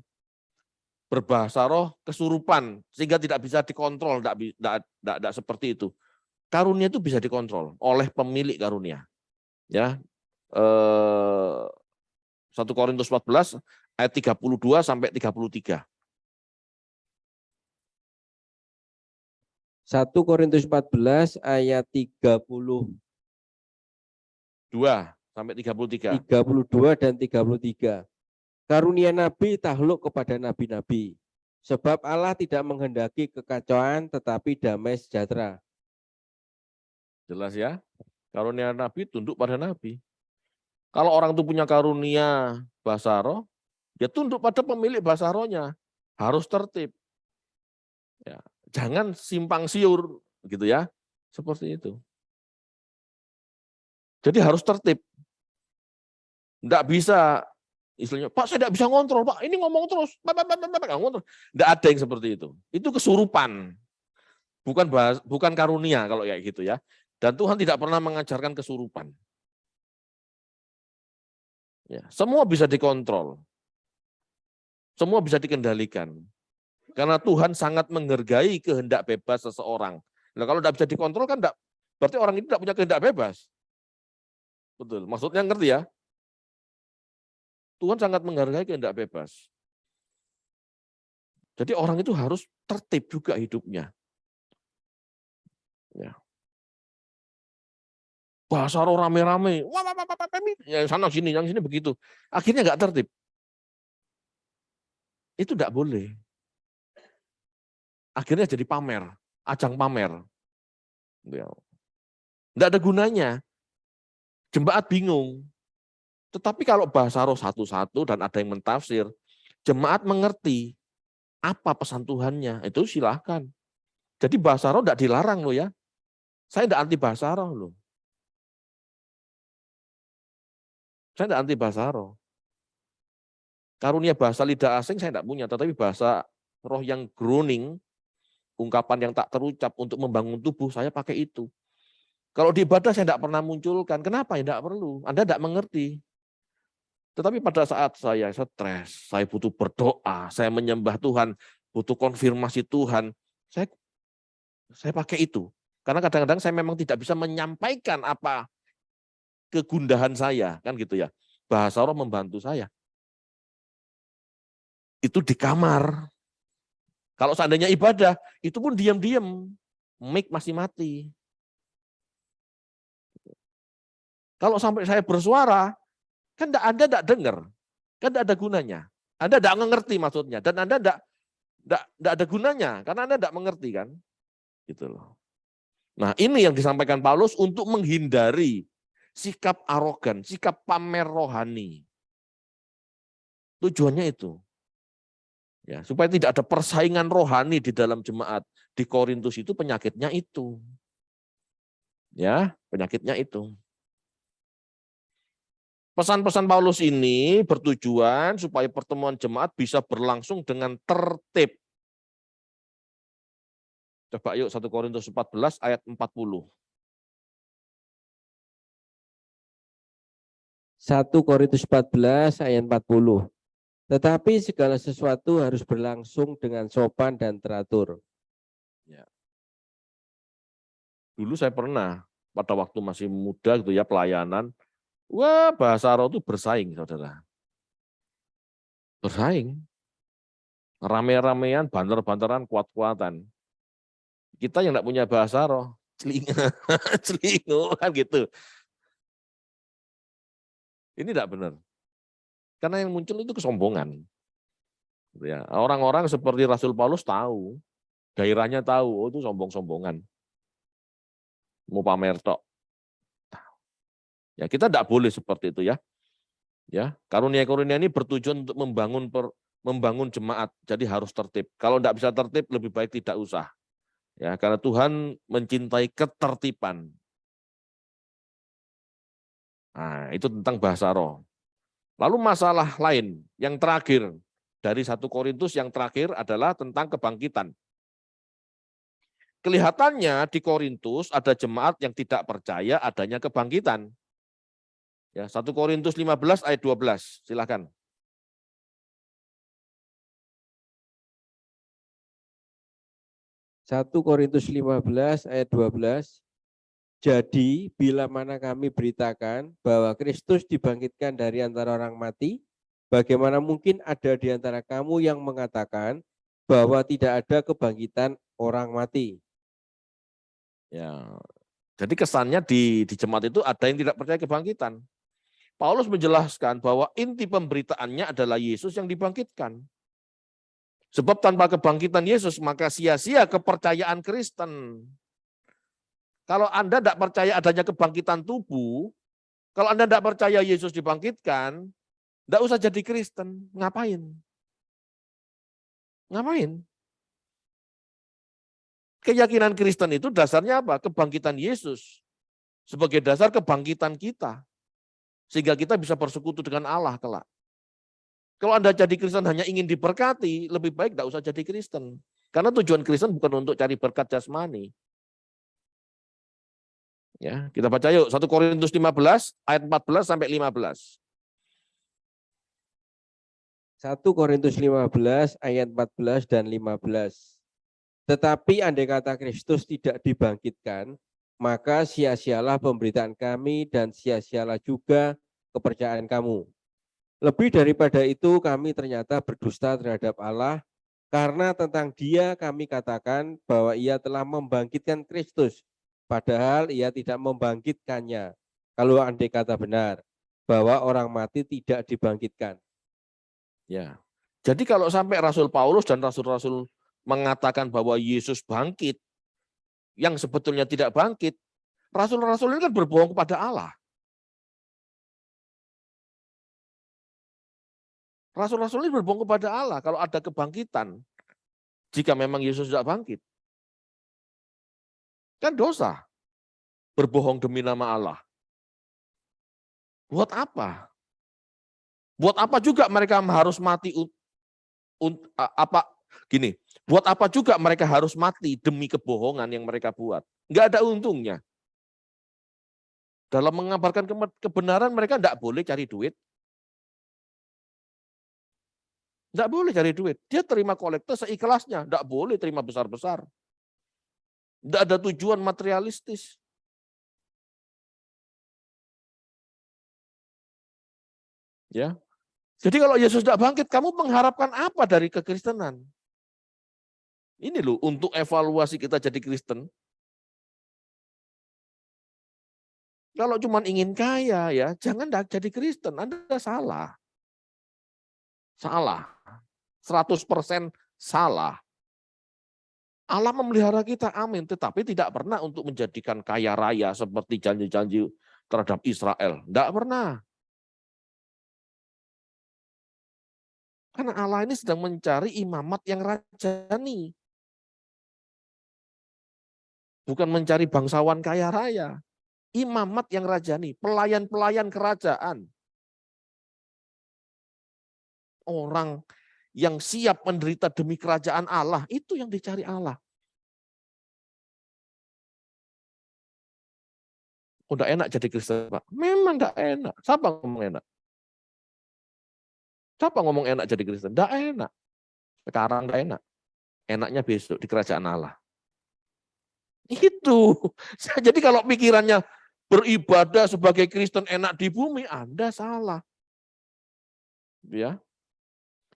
berbahasa roh kesurupan sehingga tidak bisa dikontrol, tidak seperti itu. Karunia itu bisa dikontrol oleh pemilik karunia. Ya. 1 Korintus 14 ayat 32 sampai 33. 1 Korintus 14 ayat 32 sampai 33. 32 dan 33. karunia nabi tahluk kepada nabi-nabi. Sebab Allah tidak menghendaki kekacauan tetapi damai sejahtera. Jelas ya? Karunia nabi tunduk pada nabi. Kalau orang itu punya karunia bahasa roh, dia tunduk pada pemilik bahasa rohnya. Harus tertib. Ya, jangan simpang siur gitu ya. Seperti itu. Jadi harus tertib. Enggak bisa istilahnya, Pak saya tidak bisa ngontrol, Pak ini ngomong terus, ngontrol. Enggak ada yang seperti itu. Itu kesurupan. Bukan karunia kalau kayak gitu ya. Dan Tuhan tidak pernah mengajarkan kesurupan. Ya, semua bisa dikontrol. Semua bisa dikendalikan. Karena Tuhan sangat menghargai kehendak bebas seseorang. Nah, kalau tidak bisa dikontrol kan enggak, berarti orang itu tidak punya kehendak bebas. Betul, maksudnya ngerti ya? Tuhan sangat menghargai kehendak bebas. Jadi orang itu harus tertib juga hidupnya. Ya. Bahasa roh rame-rame, yang sana sini, yang sini begitu. Akhirnya nggak tertib. Itu nggak boleh. Akhirnya jadi pamer, ajang pamer. Nggak ada gunanya. Jemaat bingung. Tetapi kalau bahasa roh satu-satu dan ada yang mentafsir, jemaat mengerti apa pesan Tuhannya, itu silahkan. Jadi bahasa roh tidak dilarang loh ya. Saya tidak anti bahasa roh loh. Saya tidak anti bahasa roh. Karunia bahasa lidah asing saya tidak punya, tetapi bahasa roh yang groaning, ungkapan yang tak terucap untuk membangun tubuh, saya pakai itu. Kalau di ibadah saya tidak pernah munculkan, kenapa? Ya tidak perlu, Anda tidak mengerti. Tetapi pada saat saya stres, saya butuh berdoa, saya menyembah Tuhan, butuh konfirmasi Tuhan, saya pakai itu. Karena kadang-kadang saya memang tidak bisa menyampaikan apa kegundahan saya, kan gitu ya. Bahasa roh membantu saya. Itu di kamar. Kalau seandainya ibadah, itu pun diam-diam, mic masih mati. Kalau sampai saya bersuara, kan Anda tidak dengar, kan tidak ada gunanya. Anda tidak mengerti maksudnya, dan Anda tidak ada gunanya, karena Anda tidak mengerti kan. Gitu loh. Nah ini yang disampaikan Paulus untuk menghindari sikap arogan, sikap pamer rohani. Tujuannya itu. Ya, supaya tidak ada persaingan rohani di dalam jemaat. Di Korintus itu penyakitnya itu. Ya, penyakitnya itu. Pesan-pesan Paulus ini bertujuan supaya pertemuan jemaat bisa berlangsung dengan tertib. Coba yuk 1 Korintus 14 ayat 40. 1 Korintus 14 ayat 40. Tetapi segala sesuatu harus berlangsung dengan sopan dan teratur. Ya. Dulu saya pernah pada waktu masih muda gitu ya pelayanan, wah bahasa roh itu bersaing saudara. Bersaing. Rame-ramean, banter-banteran, kuat-kuatan. Kita yang tidak punya bahasa roh, celingu kan gitu. Ini tidak benar. Karena yang muncul itu kesombongan. Ya, orang-orang seperti Rasul Paulus tahu, gairahnya tahu, oh itu sombong-sombongan. Mau pamer tok. Ya, kita tidak boleh seperti itu ya. Ya, karunia-karunia ini bertujuan untuk membangun jemaat, jadi harus tertib. Kalau tidak bisa tertib, lebih baik tidak usah. Ya, karena Tuhan mencintai ketertiban. Nah, itu tentang bahasa roh. Lalu masalah lain yang terakhir dari 1 Korintus yang terakhir adalah tentang kebangkitan. Kelihatannya di Korintus ada jemaat yang tidak percaya adanya kebangkitan. Ya, 1 Korintus 15 ayat 12, silakan. Satu Korintus 15 ayat 12. Jadi bila mana kami beritakan bahwa Kristus dibangkitkan dari antara orang mati, bagaimana mungkin ada di antara kamu yang mengatakan bahwa tidak ada kebangkitan orang mati? Ya, jadi kesannya di jemaat itu ada yang tidak percaya kebangkitan. Paulus menjelaskan bahwa inti pemberitaannya adalah Yesus yang dibangkitkan. Sebab tanpa kebangkitan Yesus, maka sia-sia kepercayaan Kristen. Kalau Anda tidak percaya adanya kebangkitan tubuh, kalau Anda tidak percaya Yesus dibangkitkan, tidak usah jadi Kristen. Ngapain? Ngapain? Keyakinan Kristen itu dasarnya apa? Kebangkitan Yesus. Sebagai dasar kebangkitan kita. Sehingga kita bisa bersekutu dengan Allah kelak. Kalau Anda jadi Kristen hanya ingin diberkati, lebih baik tidak usah jadi Kristen. Karena tujuan Kristen bukan untuk cari berkat jasmani. Ya, kita baca yuk 1 Korintus 15 ayat 14 sampai 15. 1 Korintus 15 ayat 14 dan 15. Tetapi andai kata Kristus tidak dibangkitkan, maka sia-sialah pemberitaan kami dan sia-sialah juga kepercayaan kamu. Lebih daripada itu kami ternyata berdusta terhadap Allah, karena tentang Dia kami katakan bahwa Ia telah membangkitkan Kristus, padahal Ia tidak membangkitkannya. Kalau andai kata benar bahwa orang mati tidak dibangkitkan. Ya. Jadi kalau sampai Rasul Paulus dan rasul-rasul mengatakan bahwa Yesus bangkit, yang sebetulnya tidak bangkit, rasul-rasul ini kan berbohong kepada Allah. Rasul-rasul ini berbohong kepada Allah kalau ada kebangkitan, jika memang Yesus tidak bangkit. Kan dosa, berbohong demi nama Allah. Buat apa? Buat apa juga mereka harus mati? Buat apa juga mereka harus mati demi kebohongan yang mereka buat? Nggak ada untungnya. Dalam mengabarkan kebenaran mereka nggak boleh cari duit. Nggak boleh cari duit. Dia terima kolektor seikhlasnya. Nggak boleh terima besar-besar. Nggak ada tujuan materialistis. Ya. Jadi kalau Yesus tidak bangkit, kamu mengharapkan apa dari kekristenan? Ini loh untuk evaluasi kita jadi Kristen. Kalau cuma ingin kaya ya, jangan jadi Kristen. Anda salah. Salah. 100% salah. Allah memelihara kita, amin. Tetapi tidak pernah untuk menjadikan kaya raya seperti janji-janji terhadap Israel. Tidak pernah. Karena Allah ini sedang mencari imamat yang rajani. Bukan mencari bangsawan kaya raya. Imamat yang rajani, pelayan-pelayan kerajaan. Orang yang siap menderita demi kerajaan Allah, itu yang dicari Allah. Udah enak jadi Kristen, Pak? Memang enggak enak. Siapa ngomong enak? Siapa ngomong enak jadi Kristen? Enggak enak. Sekarang enggak enak. Enaknya besok di kerajaan Allah. Itu. Jadi kalau pikirannya beribadah sebagai Kristen enak di bumi, Anda salah. Ya.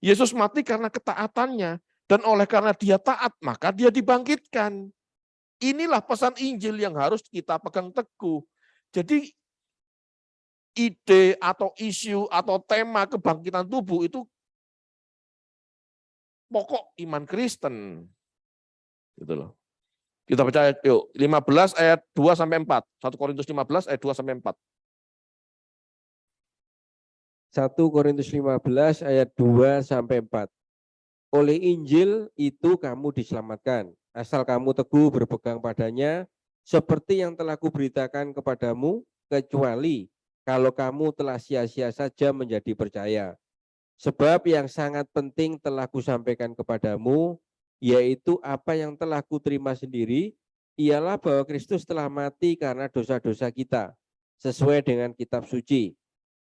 Yesus mati karena ketaatannya, dan oleh karena dia taat, maka dia dibangkitkan. Inilah pesan Injil yang harus kita pegang teguh. Jadi ide atau isu atau tema kebangkitan tubuh itu pokok iman Kristen. Gitu loh. Kita baca yuk 15 ayat 2 sampai 4. 1 Korintus 15 ayat 2 sampai 4. 1 Korintus 15 ayat 2 sampai 4. Oleh Injil itu kamu diselamatkan, asal kamu teguh berpegang padanya, seperti yang telah kuberitakan kepadamu, kecuali kalau kamu telah sia-sia saja menjadi percaya. Sebab yang sangat penting telah kusampaikan kepadamu, yaitu apa yang telah kuterima sendiri, ialah bahwa Kristus telah mati karena dosa-dosa kita, sesuai dengan kitab suci.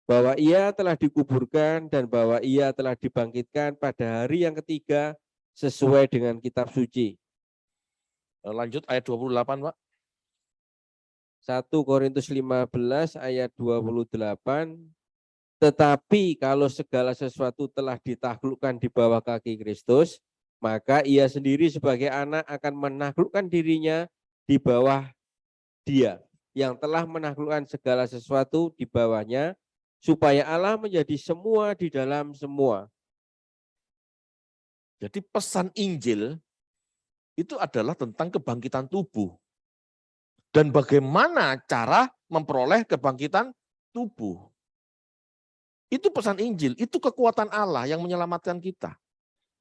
Bahwa ia telah dikuburkan dan bahwa ia telah dibangkitkan pada hari yang ketiga sesuai dengan kitab suci. Lanjut ayat 28, Pak. 1 Korintus 15 ayat 28. Tetapi kalau segala sesuatu telah ditaklukkan di bawah kaki Kristus, maka ia sendiri sebagai anak akan menaklukkan dirinya di bawah dia yang telah menaklukkan segala sesuatu di bawahnya, supaya Allah menjadi semua di dalam semua. Jadi pesan Injil itu adalah tentang kebangkitan tubuh. Dan bagaimana cara memperoleh kebangkitan tubuh. Itu pesan Injil, itu kekuatan Allah yang menyelamatkan kita.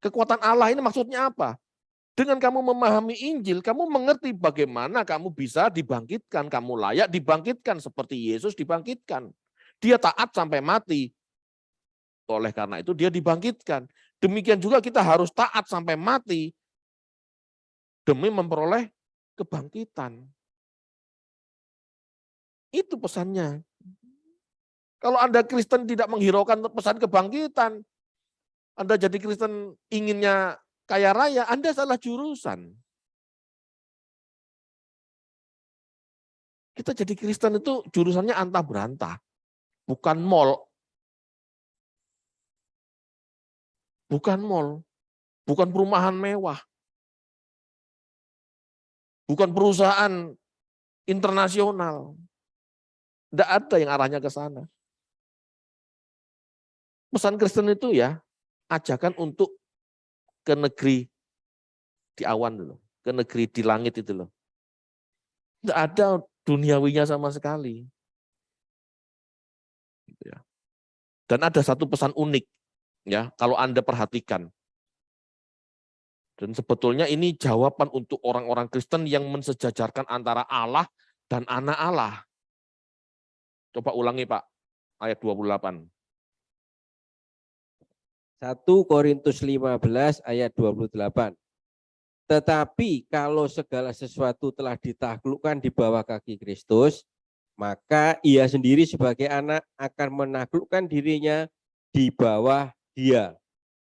Kekuatan Allah ini maksudnya apa? Dengan kamu memahami Injil, kamu mengerti bagaimana kamu bisa dibangkitkan, kamu layak dibangkitkan seperti Yesus dibangkitkan. Dia taat sampai mati. Oleh karena itu dia dibangkitkan. Demikian juga kita harus taat sampai mati demi memperoleh kebangkitan. Itu pesannya. Kalau Anda Kristen tidak menghiraukan pesan kebangkitan, Anda jadi Kristen inginnya kaya raya, Anda salah jurusan. Kita jadi Kristen itu jurusannya antah berantah, bukan mall. Bukan mall, bukan perumahan mewah, bukan perusahaan internasional. Tidak ada yang arahnya ke sana. Pesan Kristen itu ya, ajakan untuk ke negeri di awan dulu, ke negeri di langit itu loh. Tidak ada duniawinya sama sekali. Dan ada satu pesan unik, ya, kalau Anda perhatikan. Dan sebetulnya ini jawaban untuk orang-orang Kristen yang mensejajarkan antara Allah dan anak Allah. Coba ulangi Pak, ayat 28. 1 Korintus 15 ayat 28. Tetapi kalau segala sesuatu telah ditaklukkan di bawah kaki Kristus, maka ia sendiri sebagai anak akan menaklukkan dirinya di bawah Dia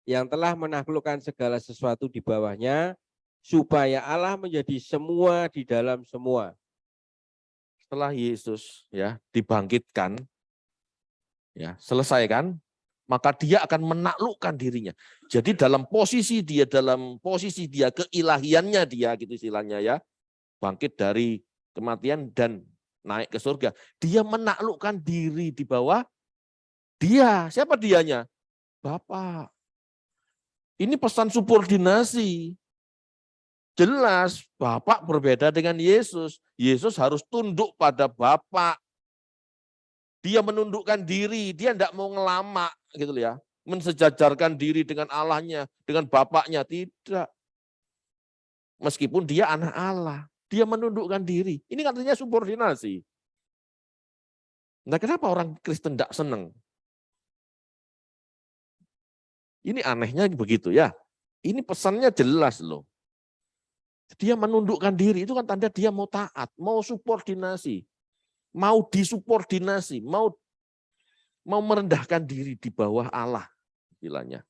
yang telah menaklukkan segala sesuatu di bawahnya, supaya Allah menjadi semua di dalam semua. Setelah Yesus ya dibangkitkan, ya selesai kan, maka dia akan menaklukkan dirinya. Jadi dalam posisi dia keilahiannya dia gitu istilahnya ya, bangkit dari kematian dan naik ke surga. Dia menaklukkan diri di bawah dia. Siapa dianya? Bapa. Ini pesan subordinasi. Jelas Bapak berbeda dengan Yesus. Yesus harus tunduk pada Bapak. Dia menundukkan diri, dia tidak mau ngelama gitu ya. Mensejajarkan diri dengan Allahnya, dengan Bapaknya, tidak. Meskipun dia anak Allah, dia menundukkan diri. Ini katanya subordinasi. Nah, kenapa orang Kristen tidak senang? Ini anehnya begitu ya. Ini pesannya jelas loh. Dia menundukkan diri, itu kan tanda dia mau taat, mau subordinasi, mau disubordinasi, mau merendahkan diri di bawah Allah, istilahnya.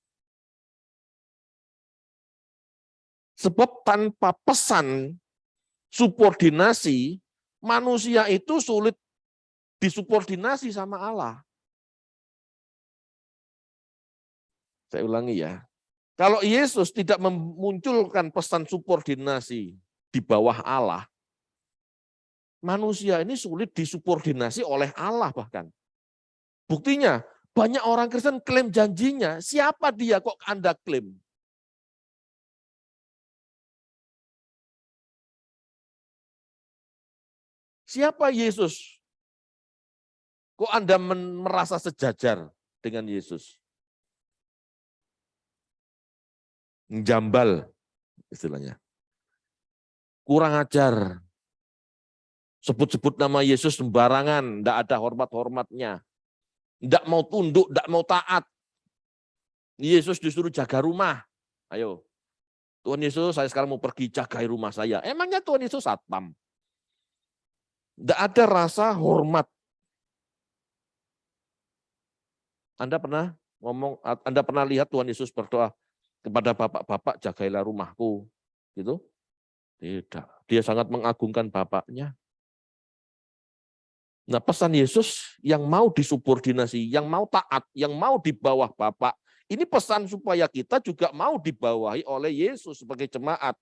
Sebab tanpa pesan subordinasi, manusia itu sulit disubordinasi sama Allah. Saya ulangi ya. Kalau Yesus tidak memunculkan pesan subordinasi di bawah Allah, manusia ini sulit disubordinasi oleh Allah bahkan. Buktinya, banyak orang Kristen klaim janjinya. Siapa dia kok Anda klaim? Siapa Yesus? Kok Anda merasa sejajar dengan Yesus? Jambal istilahnya. Kurang ajar. Sebut-sebut nama Yesus sembarangan, tidak ada hormat-hormatnya. Tidak mau tunduk, tidak mau taat. Yesus disuruh jaga rumah. Ayo, Tuhan Yesus, saya sekarang mau pergi jagai rumah saya. Emangnya Tuhan Yesus satpam? Tidak ada rasa hormat. Anda pernah lihat Tuhan Yesus berdoa kepada bapak-bapak, jagailah rumahku, gitu? Tidak. Dia sangat mengagungkan bapaknya. Nah, pesan Yesus yang mau disubordinasi, yang mau taat, yang mau di bawah Bapak, ini pesan supaya kita juga mau dibawahi oleh Yesus sebagai jemaat.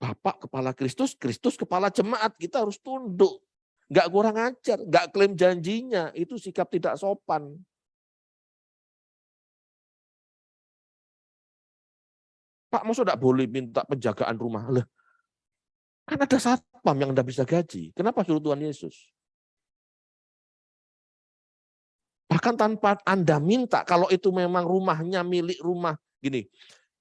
Bapak kepala Kristus, Kristus kepala jemaat, kita harus tunduk. nggak kurang ajar, nggak klaim janjinya, itu sikap tidak sopan. Pak, maksud nggak boleh minta penjagaan rumah? Loh, kan ada satpam yang Anda bisa gaji. Kenapa suruh Tuhan Yesus? Bahkan tanpa Anda minta, kalau itu memang rumahnya milik rumah. Gini,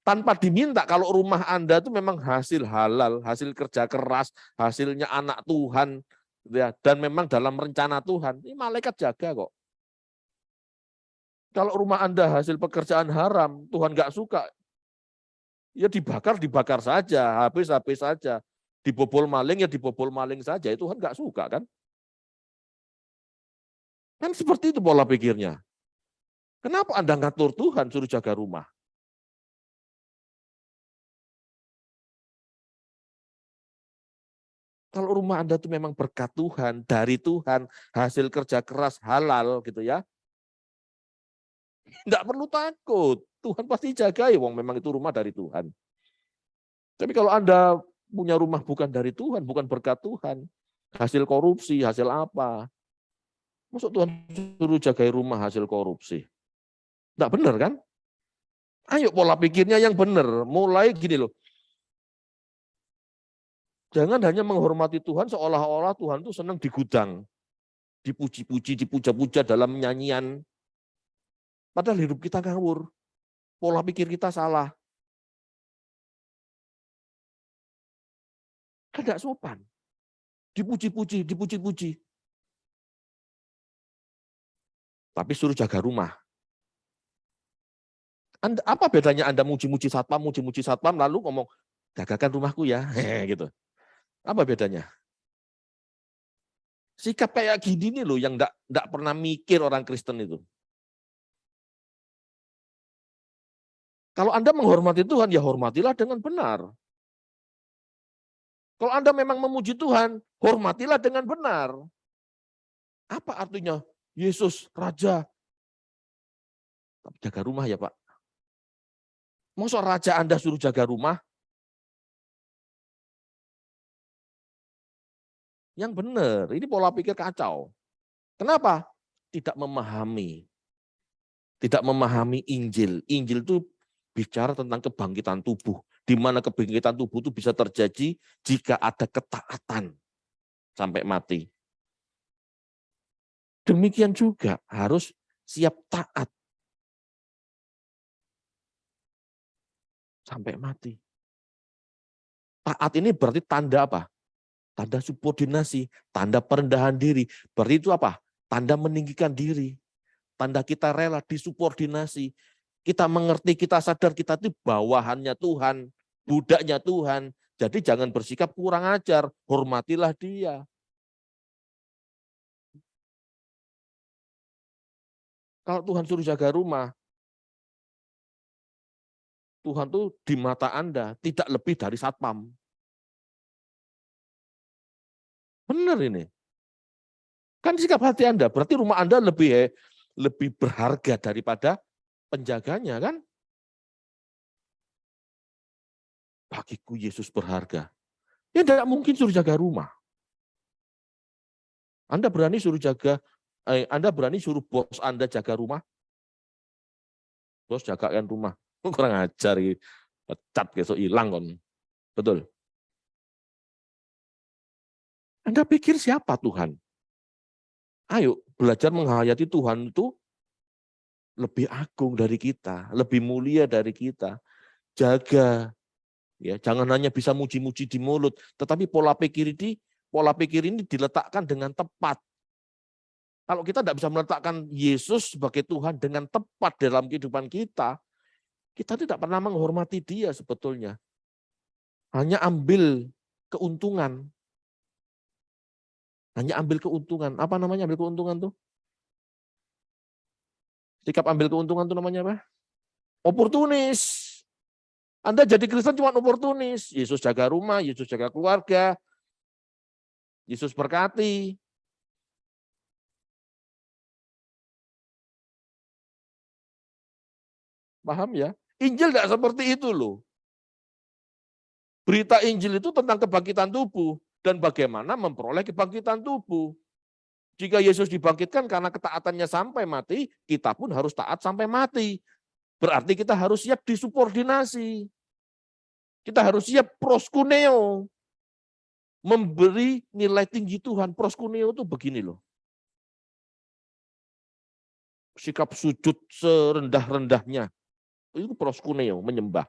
tanpa diminta, kalau rumah Anda itu memang hasil halal, hasil kerja keras, hasilnya anak Tuhan, ya, dan memang dalam rencana Tuhan, ini malaikat jaga kok. Kalau rumah Anda hasil pekerjaan haram, Tuhan nggak suka, ya dibakar saja, habis saja. Dibobol maling, ya dibobol maling saja, itu Tuhan nggak suka kan? Kan seperti itu pola pikirnya. Kenapa Anda ngatur Tuhan suruh jaga rumah? Kalau rumah Anda itu memang berkat Tuhan, dari Tuhan, hasil kerja keras halal gitu ya, enggak perlu takut. Tuhan pasti jagai, wong memang itu rumah dari Tuhan. Tapi kalau Anda punya rumah bukan dari Tuhan, bukan berkat Tuhan, hasil korupsi, hasil apa? Maksud Tuhan suruh jagai rumah hasil korupsi? Enggak benar kan? Ayo pola pikirnya yang benar. Mulai gini loh. Jangan hanya menghormati Tuhan seolah-olah Tuhan itu senang di gudang. Dipuji-puji, dipuja-puja dalam nyanyian. Padahal hidup kita ngawur. Pola pikir kita salah. Kan enggak sopan. Dipuji-puji, dipuji-puji. Tapi suruh jaga rumah. Apa bedanya Anda muji-muji satpam, lalu ngomong, jagakan rumahku ya, gitu. Apa bedanya? Sikap kayak gini nih loh yang enggak pernah mikir orang Kristen itu. Kalau Anda menghormati Tuhan, ya hormatilah dengan benar. Kalau Anda memang memuji Tuhan, hormatilah dengan benar. Apa artinya? Yesus, Raja. Jaga rumah ya Pak. Masa Raja Anda suruh jaga rumah? Yang benar, ini pola pikir kacau. Kenapa? Tidak memahami. Tidak memahami Injil. Injil itu bicara tentang kebangkitan tubuh. Di mana kebangkitan tubuh itu bisa terjadi jika ada ketaatan sampai mati. Demikian juga harus siap taat sampai mati. Taat ini berarti tanda apa? Tanda subordinasi, tanda perendahan diri. Berarti itu apa? Tanda meninggikan diri. Tanda kita rela disubordinasi. Kita mengerti, kita sadar kita itu bawahannya Tuhan, budaknya Tuhan. Jadi jangan bersikap kurang ajar, hormatilah dia. Kalau Tuhan suruh jaga rumah, Tuhan tuh di mata Anda tidak lebih dari satpam. Benar ini. Kan sikap hati Anda, berarti rumah Anda lebih berharga daripada penjaganya kan? Bagiku Yesus berharga. Ya tidak mungkin suruh jaga rumah. Anda berani suruh bos Anda jaga rumah? Bos jagakan rumah. Kurang ajar, pecat besok hilang kon. Betul. Anda pikir siapa Tuhan? Ayo belajar menghayati Tuhan itu lebih agung dari kita, lebih mulia dari kita. Jaga, ya jangan hanya bisa muji-muji di mulut, tetapi pola pikir ini diletakkan dengan tepat. Kalau kita tidak bisa meletakkan Yesus sebagai Tuhan dengan tepat dalam kehidupan kita tidak pernah menghormati dia sebetulnya. Hanya ambil keuntungan. Hanya ambil keuntungan. Apa namanya ambil keuntungan tuh? Sikap ambil keuntungan itu namanya apa? Oportunis. Anda jadi Kristen cuma oportunis. Yesus jaga rumah, Yesus jaga keluarga, Yesus berkati. Paham ya? Injil tidak seperti itu loh. Berita Injil itu tentang kebangkitan tubuh. dan bagaimana memperoleh kebangkitan tubuh. Jika Yesus dibangkitkan karena ketaatannya sampai mati, kita pun harus taat sampai mati. Berarti kita harus siap disubordinasi. Kita harus siap proskuneo. Memberi nilai tinggi Tuhan. Proskuneo itu begini loh. Sikap sujud serendah-rendahnya. Itu proskuneo, menyembah.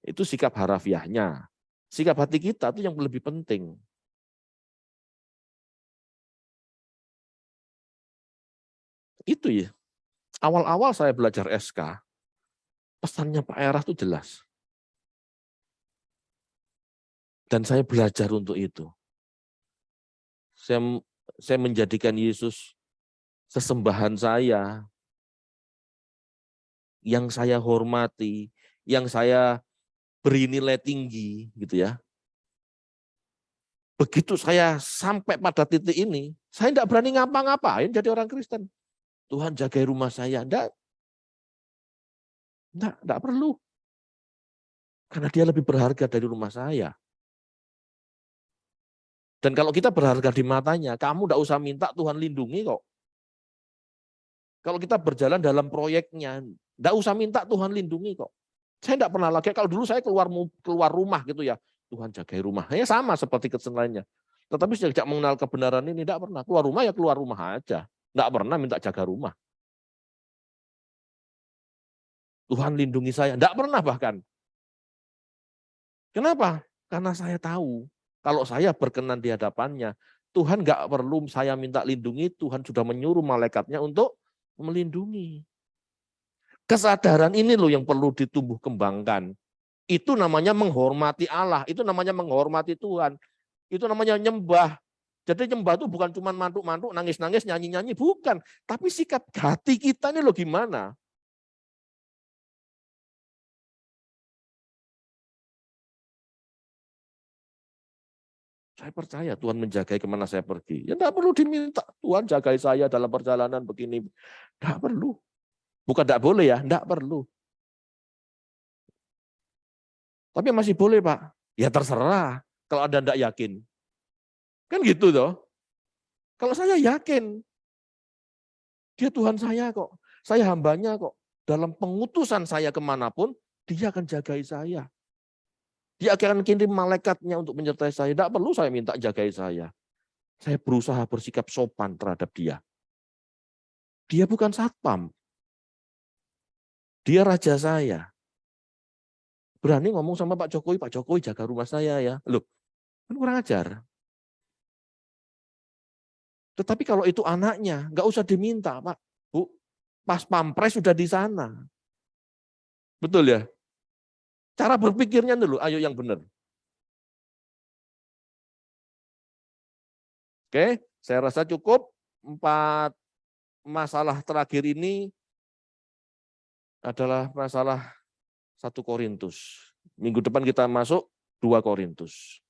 Itu sikap harafiahnya. Sikap hati kita itu yang lebih penting. Itu ya. Awal-awal saya belajar SK, pesannya Pak Erah itu jelas. Dan saya belajar untuk itu. Saya menjadikan Yesus sesembahan saya, yang saya hormati, yang saya beri nilai tinggi, gitu ya. Begitu saya sampai pada titik ini, saya tidak berani ngapa-ngapain jadi orang Kristen. Tuhan jagai rumah saya, enggak perlu. Karena dia lebih berharga dari rumah saya. Dan kalau kita berharga di matanya, kamu enggak usah minta Tuhan lindungi kok. Kalau kita berjalan dalam proyeknya, enggak usah minta Tuhan lindungi kok. Saya enggak pernah lagi, kalau dulu saya keluar rumah gitu ya, Tuhan jagai rumah. Ya sama seperti Kristen lainnya. Tetapi sejak mengenal kebenaran ini, enggak pernah. Keluar rumah ya keluar rumah aja. Enggak pernah minta jaga rumah. Tuhan lindungi saya, enggak pernah bahkan. Kenapa? Karena saya tahu, kalau saya berkenan di hadapannya, Tuhan enggak perlu saya minta lindungi, Tuhan sudah menyuruh malaikatnya untuk melindungi. Kesadaran ini loh yang perlu ditumbuh kembangkan. Itu namanya menghormati Allah, itu namanya menghormati Tuhan. Itu namanya nyembah. Jadi nyembah itu bukan cuma mantuk-mantuk, nangis-nangis, nyanyi-nyanyi, bukan. Tapi sikap hati kita ini loh gimana? Saya percaya Tuhan menjagai kemana saya pergi. Ya enggak perlu diminta, Tuhan jagai saya dalam perjalanan begini. Enggak perlu. Bukan enggak boleh ya, enggak perlu. Tapi masih boleh Pak. Ya terserah kalau Anda enggak yakin. Kan gitu toh. Kalau saya yakin, dia Tuhan saya kok. Saya hambanya kok. Dalam pengutusan saya kemanapun, dia akan jagai saya. Dia akan kirim malaikatnya untuk menyertai saya. Tidak perlu saya minta jagai saya. Saya berusaha bersikap sopan terhadap dia. Dia bukan satpam. Dia raja saya. Berani ngomong sama Pak Jokowi jaga rumah saya ya. Loh, kan kurang ajar. Tetapi kalau itu anaknya, nggak usah diminta, Pak. Bu, pas pampres sudah di sana. Betul ya? Cara berpikirnya dulu, ayo yang benar. Oke, saya rasa cukup. 4 masalah terakhir ini adalah masalah 1 Korintus. Minggu depan kita masuk 2 Korintus.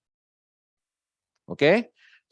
Oke?